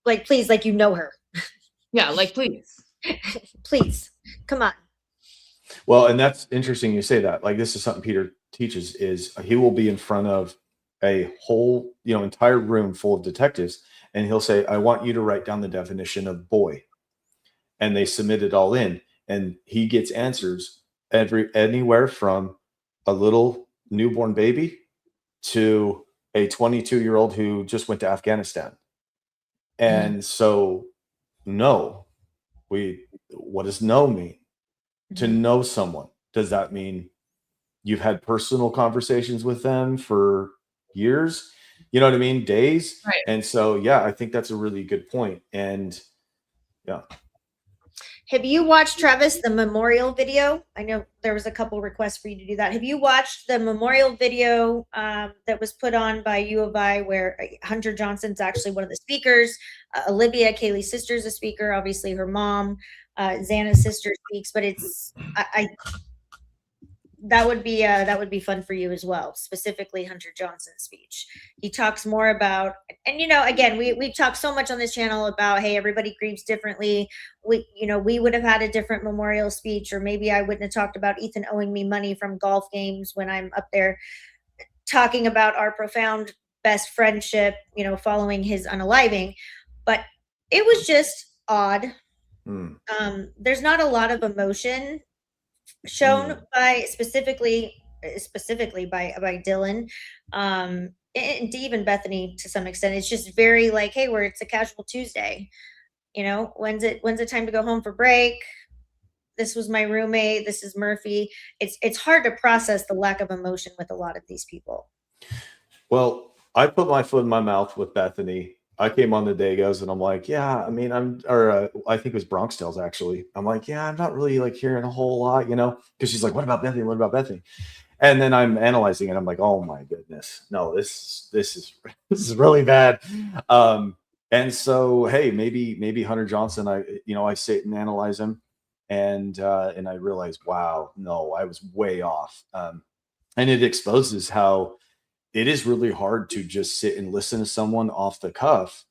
like, please, like, you know her. Yeah, like, please. Please, come on. Well, and that's interesting you say that. Like, this is something Peter teaches, is he will be in front of a whole, entire room full of detectives, and he'll say, I want you to write down the definition of boy. And they submit it all in, and he gets answers anywhere from a little newborn baby to a 22-year-old who just went to Afghanistan. And so what does know mean? To know someone, does that mean you've had personal conversations with them for years? You know what I mean? Days. Right. And so, yeah, I think that's a really good point. And yeah. Have you watched, Travis, the memorial video? I know there was a couple requests for you to do that. Have you watched the memorial video that was put on by U of I, where Hunter Johnson's actually one of the speakers? Olivia, Kaylee's sister, is a speaker. Obviously, her mom, Xana's sister, speaks. But it's that would be fun for you as well. Specifically, Hunter Johnson's speech. He talks more about, and again, we've talked so much on this channel about, hey, everybody grieves differently. We would have had a different memorial speech, or maybe I wouldn't have talked about Ethan owing me money from golf games when I'm up there talking about our profound best friendship, following his unaliving. But it was just odd. There's not a lot of emotion shown by specifically by Dylan, and even Bethany to some extent. It's just very like, hey, it's a casual Tuesday. When's it time to go home for break? This was my roommate. This is Murphy. It's hard to process the lack of emotion with a lot of these people. Well, I put my foot in my mouth with Bethany. I came on the Dagos and I'm like, yeah, I mean, I think it was Bronx Tales actually. I'm like, yeah, I'm not really like hearing a whole lot, because she's like, what about Bethany? What about Bethany? And then I'm analyzing it. I'm like, oh my goodness, no, this is really bad. And so, hey, maybe Hunter Johnson, I sit and analyze him, and I realize, wow, no, I was way off. And it exposes how it is really hard to just sit and listen to someone off the cuff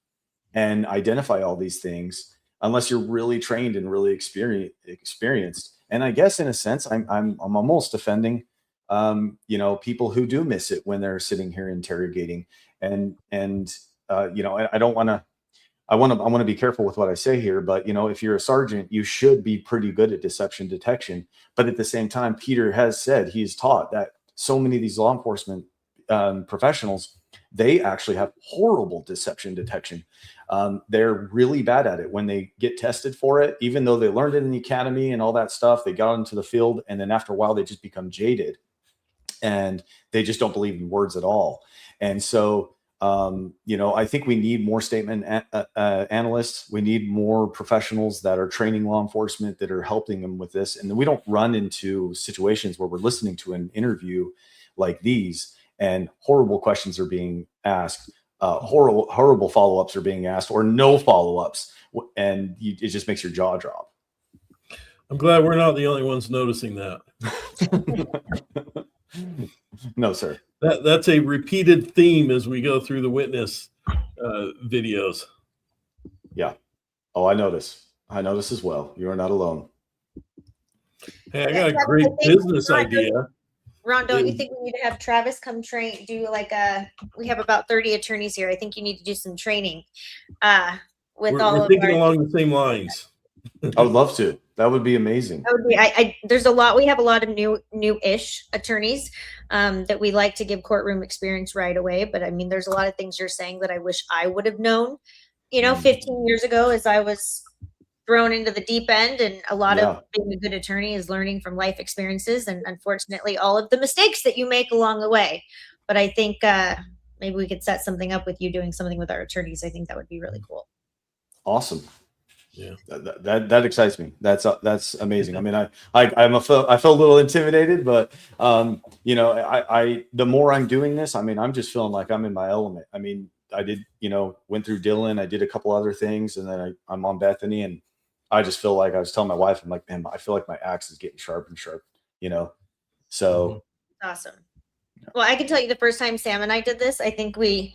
and identify all these things unless you're really trained and really experienced. And I guess in a sense, I'm almost defending, people who do miss it when they're sitting here interrogating. And I want to be careful with what I say here, but if you're a sergeant, you should be pretty good at deception detection. But at the same time, Peter has said, he's taught that so many of these law enforcement professionals, they actually have horrible deception detection. They're really bad at it when they get tested for it, even though they learned it in the academy and all that stuff. They got into the field, and then after a while, they just become jaded and they just don't believe in words at all. And so, I think we need more statement analysts. We need more professionals that are training law enforcement, that are helping them with this. And then we don't run into situations where we're listening to an interview like these and horrible questions are being asked, horrible follow-ups are being asked, or no follow-ups, and it just makes your jaw drop. I'm glad we're not the only ones noticing that. No, sir. That's a repeated theme as we go through the witness videos. Yeah. Oh, I notice as well. You are not alone. Hey, I got a great business idea. Ron, don't you think we need to have Travis come train, do like we have about 30 attorneys here. I think you need to do some training with all We're of thinking our. along the same lines. I would love to. That would be amazing. That would be, there's a lot, we have a lot of new-ish attorneys that we like to give courtroom experience right away. But I mean, there's a lot of things you're saying that I wish I would have known, 15 years ago as I was thrown into the deep end. And a lot of being a good attorney is learning from life experiences and unfortunately all of the mistakes that you make along the way. But I think maybe we could set something up with you doing something with our attorneys. I think that would be really cool. Awesome. Yeah, that excites me. That's amazing. I mean, I felt a little intimidated, but I the more I'm doing this, I mean, I'm just feeling like I'm in my element. I mean, I did, went through Dylan, I did a couple other things, and then I'm on Bethany, and I just feel like I was telling my wife, I'm like, man, I feel like my axe is getting sharp and sharp, So awesome. Well, I can tell you the first time Sam and I did this, I think we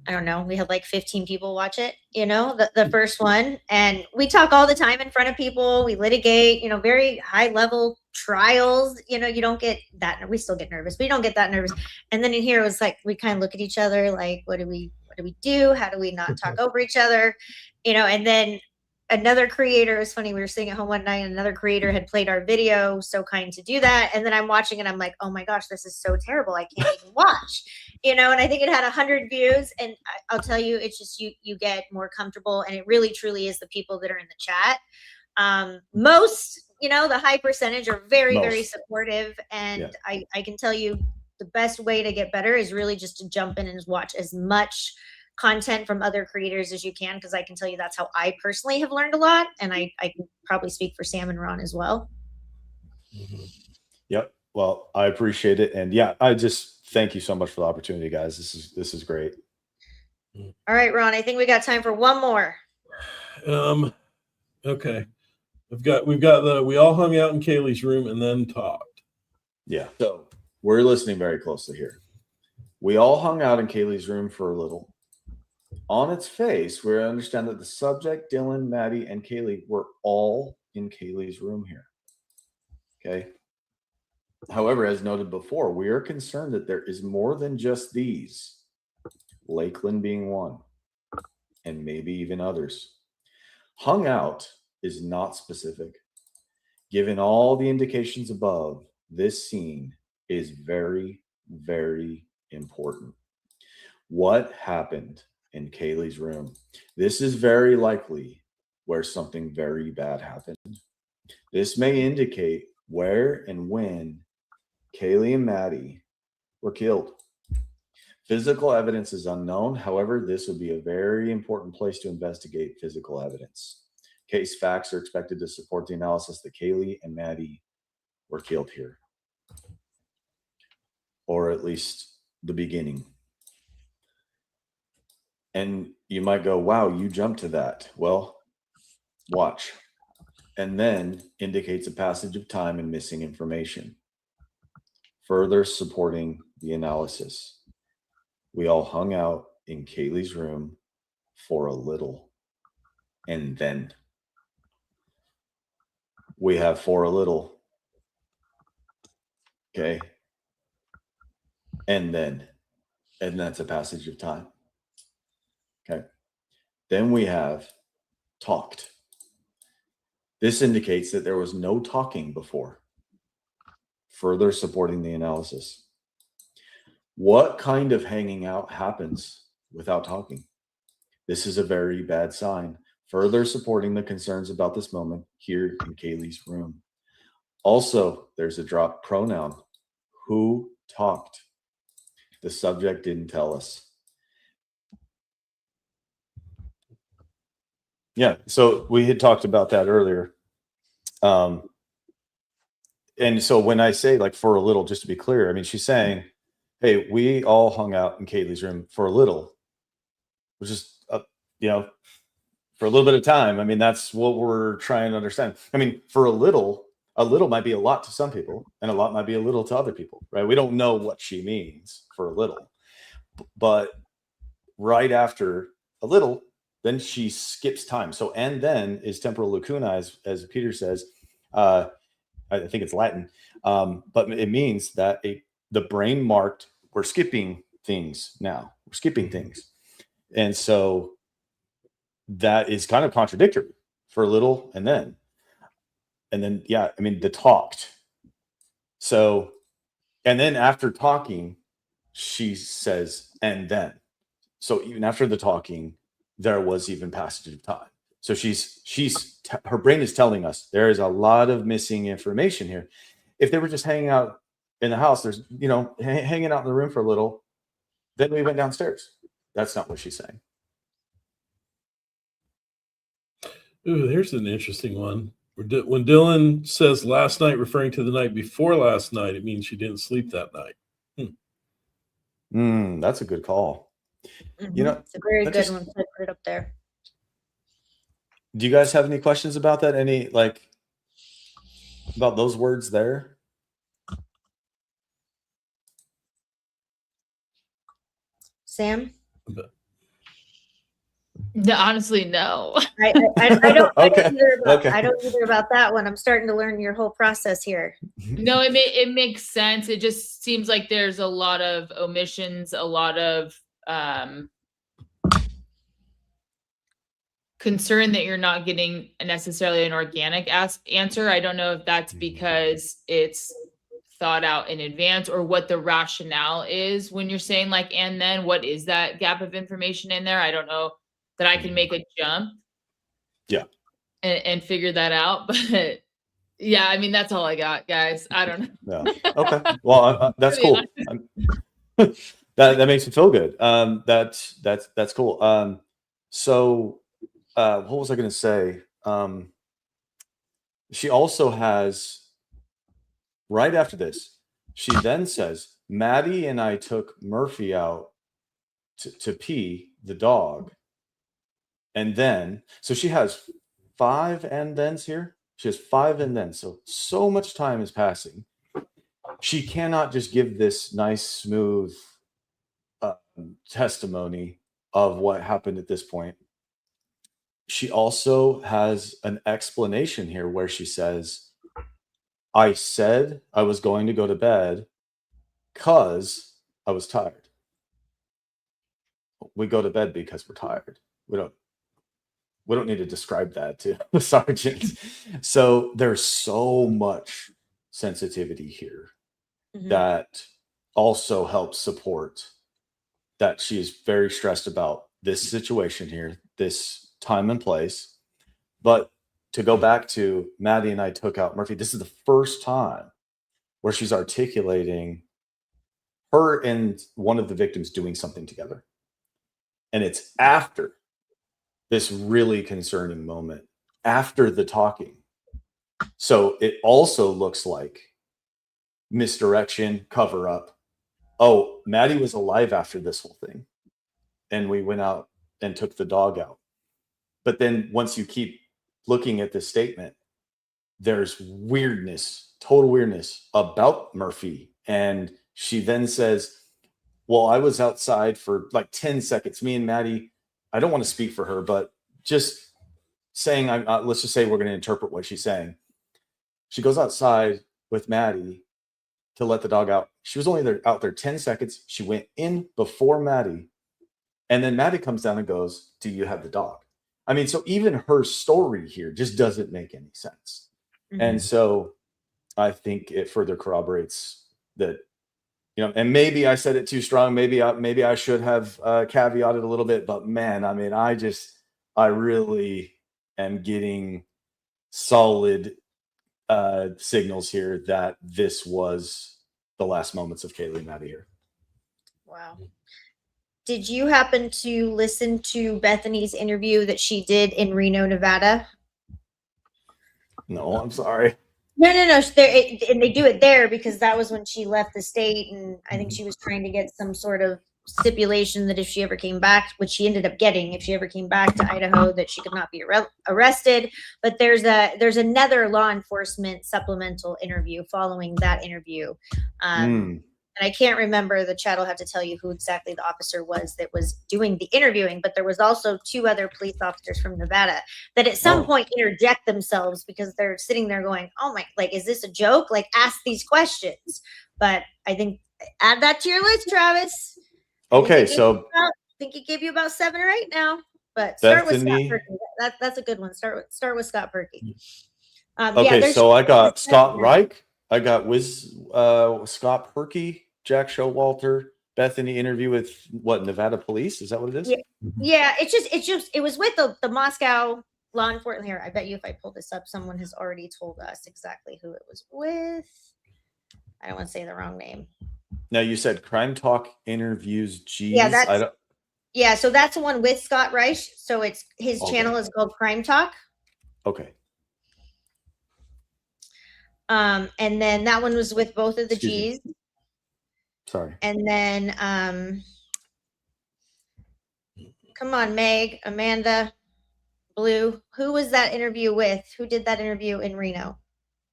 had like 15 people watch it, the first one. And we talk all the time in front of people. We litigate, very high level trials. You don't get that. We still get nervous, but you don't get that nervous. And then in here, it was like, we kind of look at each other like, what do we do? How do we not talk over each other? And then another creator, it was funny. We were sitting at home one night and another creator had played our video, so kind to do that. And then I'm watching and I'm like, oh my gosh, this is so terrible. I can't even watch, and I think it had 100 views. And I'll tell you, it's just, you get more comfortable, and it really truly is the people that are in the chat. Most, the high percentage are very, very supportive. And I can tell you the best way to get better is really just to jump in and watch as much content from other creators as you can, because I can tell you that's how I personally have learned a lot, and I can probably speak for Sam and Ron as well. Yep. Well, I appreciate it, and I just thank you so much for the opportunity, guys. This is great. All right, Ron, I think we got time for one more. Okay, we all hung out in Kaylee's room and then talked. Yeah. So we're listening very closely here. We all hung out in Kaylee's room for a little. On its face, we understand that the subject, Dylan, Maddie, and Kaylee were all in Kaylee's room here. Okay. However, as noted before, we are concerned that there is more than just these, Lakeland being one, and maybe even others. Hung out is not specific. Given all the indications above, this scene is very, very important. What happened in Kaylee's room? This is very likely where something very bad happened. This may indicate where and when Kaylee and Maddie were killed. Physical evidence is unknown. However, this would be a very important place to investigate physical evidence. Case facts are expected to support the analysis that Kaylee and Maddie were killed here, or at least the beginning. And you might go, wow, you jumped to that. Well, watch. And then indicates a passage of time and missing information, further supporting the analysis. We all hung out in Kaylee's room for a little, and then we have for a little. Okay. And that's a passage of time. Okay. Then we have talked. This indicates that there was no talking before, further supporting the analysis. What kind of hanging out happens without talking? This is a very bad sign, further supporting the concerns about this moment here in Kaylee's room. Also, there's a drop pronoun. Who talked? The subject didn't tell us. Yeah, so we had talked about that earlier. And so when I say like for a little, just to be clear, I mean, she's saying, hey, we all hung out in Kaylee's room for a little, which is, for a little bit of time. I mean, that's what we're trying to understand. I mean, for a little might be a lot to some people, and a lot might be a little to other people, right? We don't know what she means for a little. But right after a little, then she skips time. So, and then is temporal lacuna, as Peter says. I think it's Latin, but it means that the brain marked, we're skipping things now. We're skipping things. And so that is kind of contradictory for a little and then, yeah, I mean, the talked. So, and then after talking, she says, and then. So even after the talking, there was even passage of time. So her brain is telling us there is a lot of missing information here. If they were just hanging out in the house, there's, hanging out in the room for a little, then we went downstairs. That's not what she's saying. Ooh, here's an interesting one. When Dylan says last night, referring to the night before last night, it means she didn't sleep that night. That's a good call. It's a very good one. So I put it up there. Do you guys have any questions about that? Any, about those words there? Sam? No, honestly, no. I don't Okay. I don't either about that one. I'm starting to learn your whole process here. No, it makes sense. It just seems like there's a lot of omissions, a lot of concern that you're not getting necessarily an organic answer. I don't know if that's because it's thought out in advance or what the rationale is when you're saying and then what is that gap of information in there? I don't know that I can make a jump. Yeah. And figure that out. But yeah, I mean, that's all I got, guys. I don't know. Yeah. Okay. Well, that's cool. That makes me feel good. That's cool. So what was I going to say? She also has, right after this, she then says, Maddie and I took Murphy out to pee, the dog. And then, so she has 5 and thens here. She has 5 and then. So much time is passing. She cannot just give this nice, smooth testimony of what happened at this point. She also has an explanation here where she says, I said I was going to go to bed because I was tired. We go to bed because we're tired. We don't need to describe that to the sergeant. So there's so much sensitivity here that also helps support that she is very stressed about this situation here, this time and place. But to go back to Maddie and I took out Murphy, this is the first time where she's articulating her and one of the victims doing something together. And it's after this really concerning moment, after the talking. So it also looks like misdirection, cover up. Oh, Maddie was alive after this whole thing. And we went out and took the dog out. But then once you keep looking at this statement, there's weirdness, total weirdness about Murphy. And she then says, well, I was outside for 10 seconds. Me and Maddie, I don't want to speak for her, but just saying, let's just say we're going to interpret what she's saying. She goes outside with Maddie to let the dog out. She was only out there 10 seconds. She went in before Maddie. And then Maddie comes down and goes, do you have the dog? I mean, so even her story here just doesn't make any sense. And so I think it further corroborates that, and maybe I said it too strong. Maybe I should have caveated a little bit, but man, I mean, I really am getting solid signals here that this was the last moments of Kaylee and Maddie here. Wow. Did you happen to listen to Bethany's interview that she did in Reno, Nevada? No, I'm sorry. No. And they do it there because that was when she left the state, and I think she was trying to get some sort of stipulation that if she ever came back, which she ended up getting, if she ever came back to Idaho, that she could not be arrested. But there's another law enforcement supplemental interview following that interview. and I can't remember, the chat will have to tell you who exactly the officer was that was doing the interviewing, but there was also 2 other police officers from Nevada that at some point interject themselves because they're sitting there going, oh my, like, is this a joke? Like, ask these questions. But I think add that to your list, Travis. Okay, so I think he gave you about 7 or 8 now, but start Bethany. with Scott Perky. That's a good one. Start with Scott Perky. Okay, so I got Scott Reich, I got Scott Perky, Jack Showalter, Bethany interview with what, Nevada police? Is that what it is? Yeah. It was with the Moscow law enforcement. Here, I bet you if I pull this up, someone has already told us exactly who it was with. I don't want to say the wrong name. Now you said Crime Talk interviews. Geez, yeah, so that's the one with Scott Reich. So it's his channel is called Crime Talk. Okay. And then that one was with both of the G's. Sorry. And then come on, Meg, Amanda, Blue. Who was that interview with? Who did that interview in Reno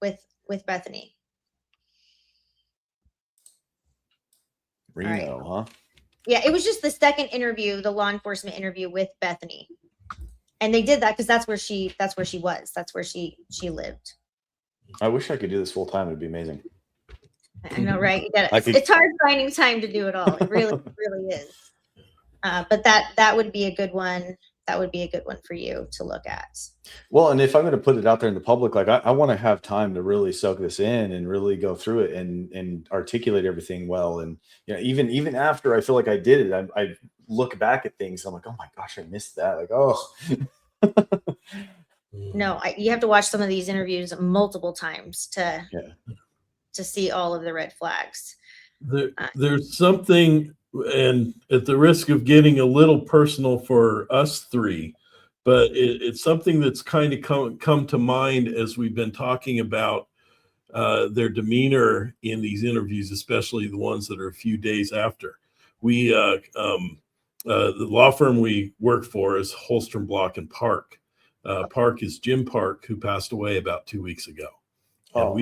with Bethany? Reno, huh? Yeah, it was just the second interview, the law enforcement interview with Bethany. And they did that because that's where she was. That's where she lived. I wish I could do this full time. It'd be amazing. I know, right? It's hard finding time to do it all. It really, really is. But that would be a good one. That would be a good one for you to look at. Well, and if I'm going to put it out there in the public, like I want to have time to really soak this in and really go through it and articulate everything well. And even after I feel like I did it, I look back at things. I'm like, oh my gosh, I missed that. Like, oh. No, you have to watch some of these interviews multiple times to see all of the red flags. There's something, and at the risk of getting a little personal for us three, but it's something that's kind of come to mind as we've been talking about their demeanor in these interviews, especially the ones that are a few days after. We, the law firm we work for is Holstrom, Block and Park. Park is Jim Park, who passed away about 2 weeks ago. And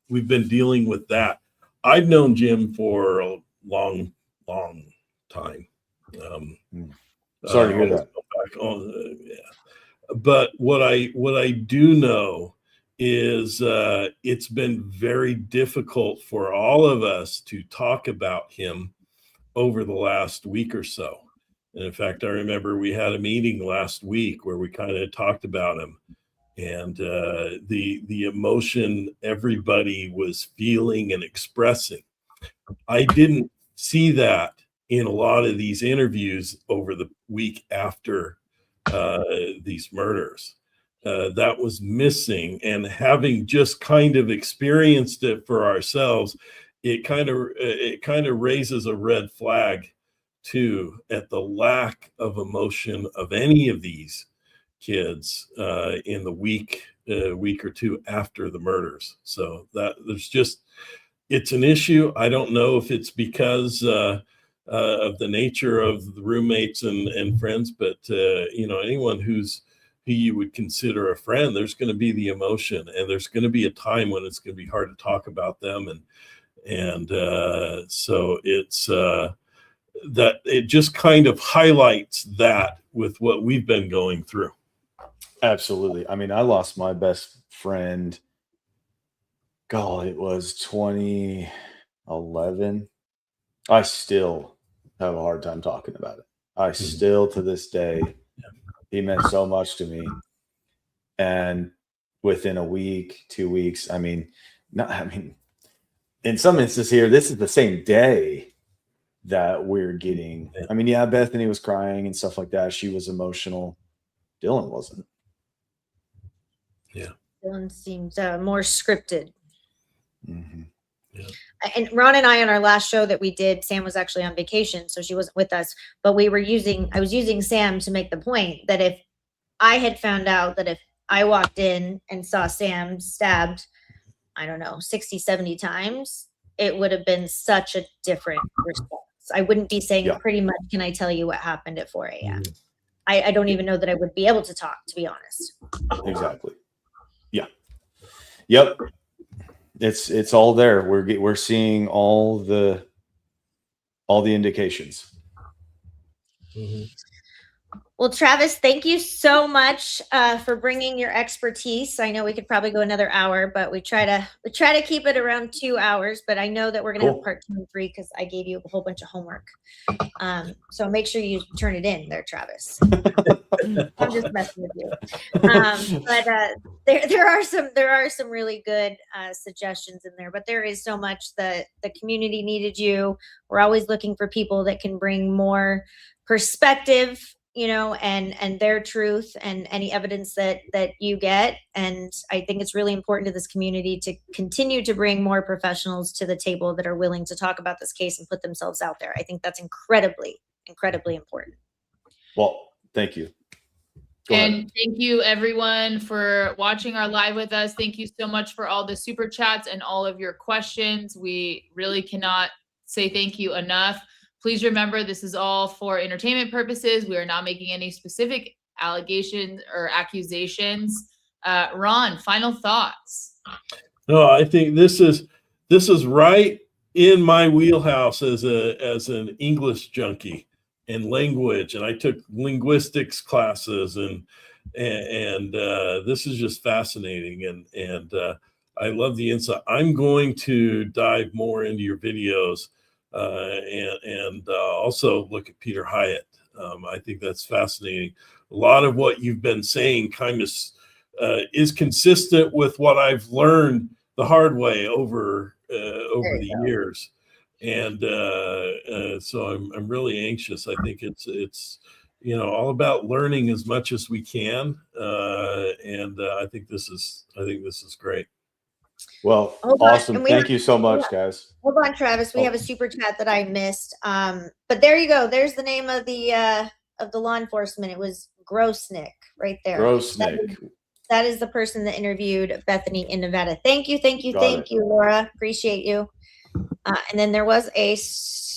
we've been dealing with that. I've known Jim for a long time. Sorry to hear that. But what I do know is it's been very difficult for all of us to talk about him over the last week or so. And in fact, I remember we had a meeting last week where we kind of talked about him and the emotion everybody was feeling and expressing. I didn't see that in a lot of these interviews over the week after these murders. That was missing, and having just kind of experienced it for ourselves, it kind of raises a red flag too at the lack of emotion of any of these kids in the week or two after the murders. So that it's an issue. I don't know if it's because of the nature of the roommates and friends, but anyone who you would consider a friend, there's going to be the emotion, and there's going to be a time when it's going to be hard to talk about them, and so it's that it just kind of highlights that with what we've been going through. Absolutely. I mean, I lost my best friend. God, it was 2011. I still have a hard time talking about it. I still, to this day, he meant so much to me. And within a week, 2 weeks, in some instances here, this is the same day that we're getting. Bethany was crying and stuff like that. She was emotional. Dylan wasn't. Yeah. Dylan seemed more scripted. Mm-hmm. Yeah. And Ron and I, on our last show that we did, Sam was actually on vacation, so she wasn't with us, but I was using Sam to make the point that if I had found out that if I walked in and saw Sam stabbed, I don't know, 60, 70 times, it would have been such a different response. I wouldn't be saying pretty much, can I tell you what happened at 4 a.m.? I don't even know that I would be able to talk, to be honest. Exactly. Yeah. Yep. It's all there. We're seeing all the all the indications. Mhm. Well, Travis, thank you so much for bringing your expertise. I know we could probably go another hour, but we try to keep it around 2 hours. But I know that we're gonna Cool. have part 2 and 3 because I gave you a whole bunch of homework. So make sure you turn it in there, Travis. I'm just messing with you. But there are some really good suggestions in there. But there is so much that the community needed you. We're always looking for people that can bring more perspective, and their truth and any evidence that you get. And I think it's really important to this community to continue to bring more professionals to the table that are willing to talk about this case and put themselves out there. I think that's incredibly important. Well, thank you. Go ahead. And thank you everyone for watching our live with us. Thank you so much for all the super chats and all of your questions. We really cannot say thank you enough. Please remember, this is all for entertainment purposes. We are not making any specific allegations or accusations. Ron, final thoughts. No, I think this is right in my wheelhouse as an English junkie and language, and I took linguistics classes, and this is just fascinating, and I love the insight. I'm going to dive more into your videos, and also look at Peter Hyatt. I think that's fascinating. A lot of what you've been saying kind of is consistent with what I've learned the hard way over the years, and so I'm really anxious. I think it's all about learning as much as we can, and I think this is great. Well, awesome. Thank you so much, guys. Hold on, Travis. We have a super chat that I missed. But there you go. There's the name of the law enforcement. It was Grossnick right there. Grossnick. That is the person that interviewed Bethany in Nevada. Thank you, Laura. Appreciate you. And then there was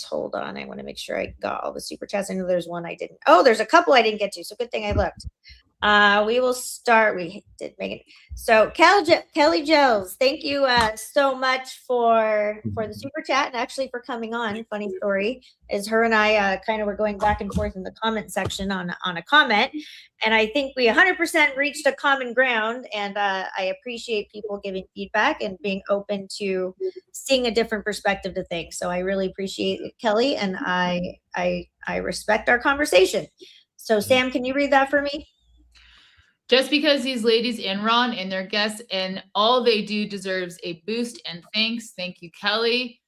hold on. I want to make sure I got all the super chats. I know there's one I didn't. Oh, there's a couple I didn't get to. So good thing I looked. We will start. We did make it. So Kelly Jones, thank you so much for the super chat and actually for coming on. Funny story is her and I kind of were going back and forth in the comment section on a comment, and I think we 100% reached a common ground. And I appreciate people giving feedback and being open to seeing a different perspective to things. So I really appreciate it, Kelly, and I respect our conversation. So Sam, can you read that for me? Just because these ladies and Ron and their guests and all they do deserves a boost and thanks. Thank you, Kelly.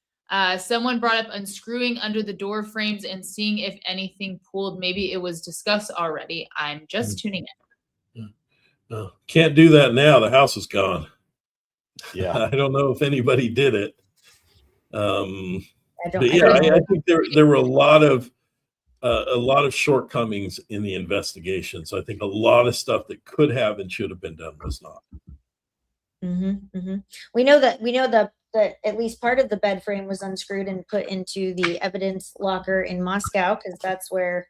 Someone brought up unscrewing under the door frames and seeing if anything pulled. Maybe it was discussed already. I'm just tuning in. Can't do that now. The house is gone. Yeah. I don't know if anybody did it. I think there were a lot of shortcomings in the investigation. So I think a lot of stuff that could have and should have been done was not. We know that at least part of the bed frame was unscrewed and put into the evidence locker in Moscow, because that's where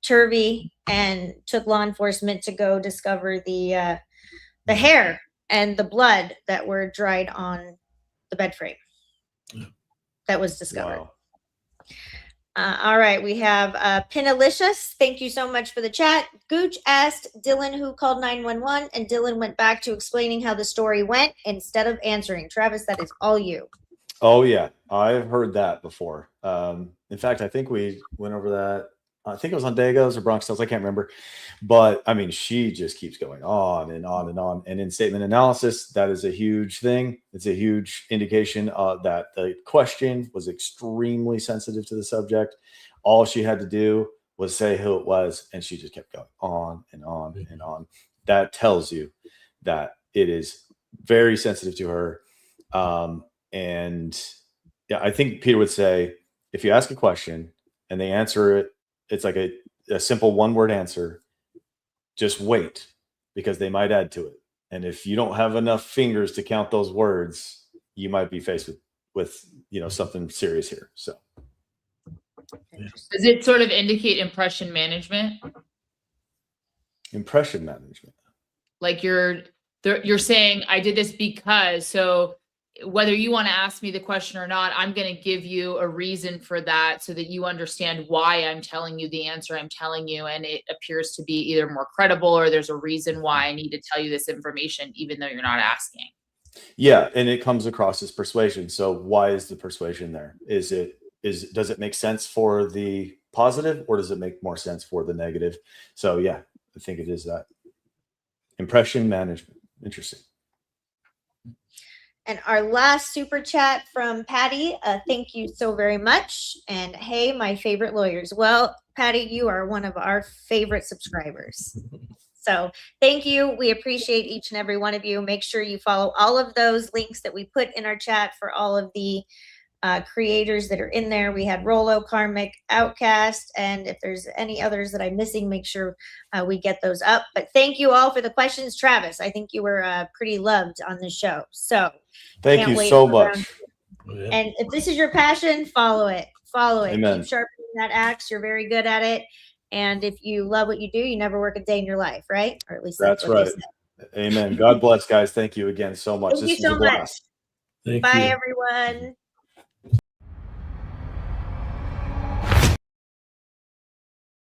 Turvey and took law enforcement to go discover the hair and the blood that were dried on the bed frame. That was discovered. Wow. All right, we have Pinalicious. Thank you so much for the chat. Gooch asked Dylan who called 911, and Dylan went back to explaining how the story went instead of answering. Travis, that is all you. Oh, yeah. I've heard that before. In fact, I think we went over that. I think it was on Dagos or Bronx Tales. I can't remember. But, I mean, she just keeps going on and on and on. And in statement analysis, that is a huge thing. It's a huge indication that the question was extremely sensitive to the subject. All she had to do was say who it was, and she just kept going on and on and on. That tells you that it is very sensitive to her. And, yeah, I think Peter would say, if you ask a question and they answer it, it's like a simple one-word answer. Just wait, because they might add to it. And if you don't have enough fingers to count those words, you might be faced with something serious here. So, does it sort of indicate impression management? Impression management. Like you're saying, I did this because. So whether you want to ask me the question or not, I'm going to give you a reason for that so that you understand why I'm telling you the answer I'm telling you. And it appears to be either more credible or there's a reason why I need to tell you this information, even though you're not asking. Yeah. And it comes across as persuasion. So why is the persuasion there? Does it make sense for the positive, or does it make more sense for the negative? So yeah, I think it is that. Impression management. Interesting. And our last super chat from Patty. Thank you so very much. And hey, my favorite lawyers. Well, Patty, you are one of our favorite subscribers. So thank you. We appreciate each and every one of you. Make sure you follow all of those links that we put in our chat for all of the creators that are in there. We had Rolo, Karmic, Outcast, and if there's any others that I'm missing, make sure we get those up. But thank you all for the questions. Travis, I think you were pretty loved on the show. So thank you so much. And if this is your passion, follow it. Follow it. Amen. Keep sharpening that axe. You're very good at it. And if you love what you do, you never work a day in your life, right? Or at least that's right. Amen. God bless, guys. Thank you again so much. Thank you so much. Bye, everyone.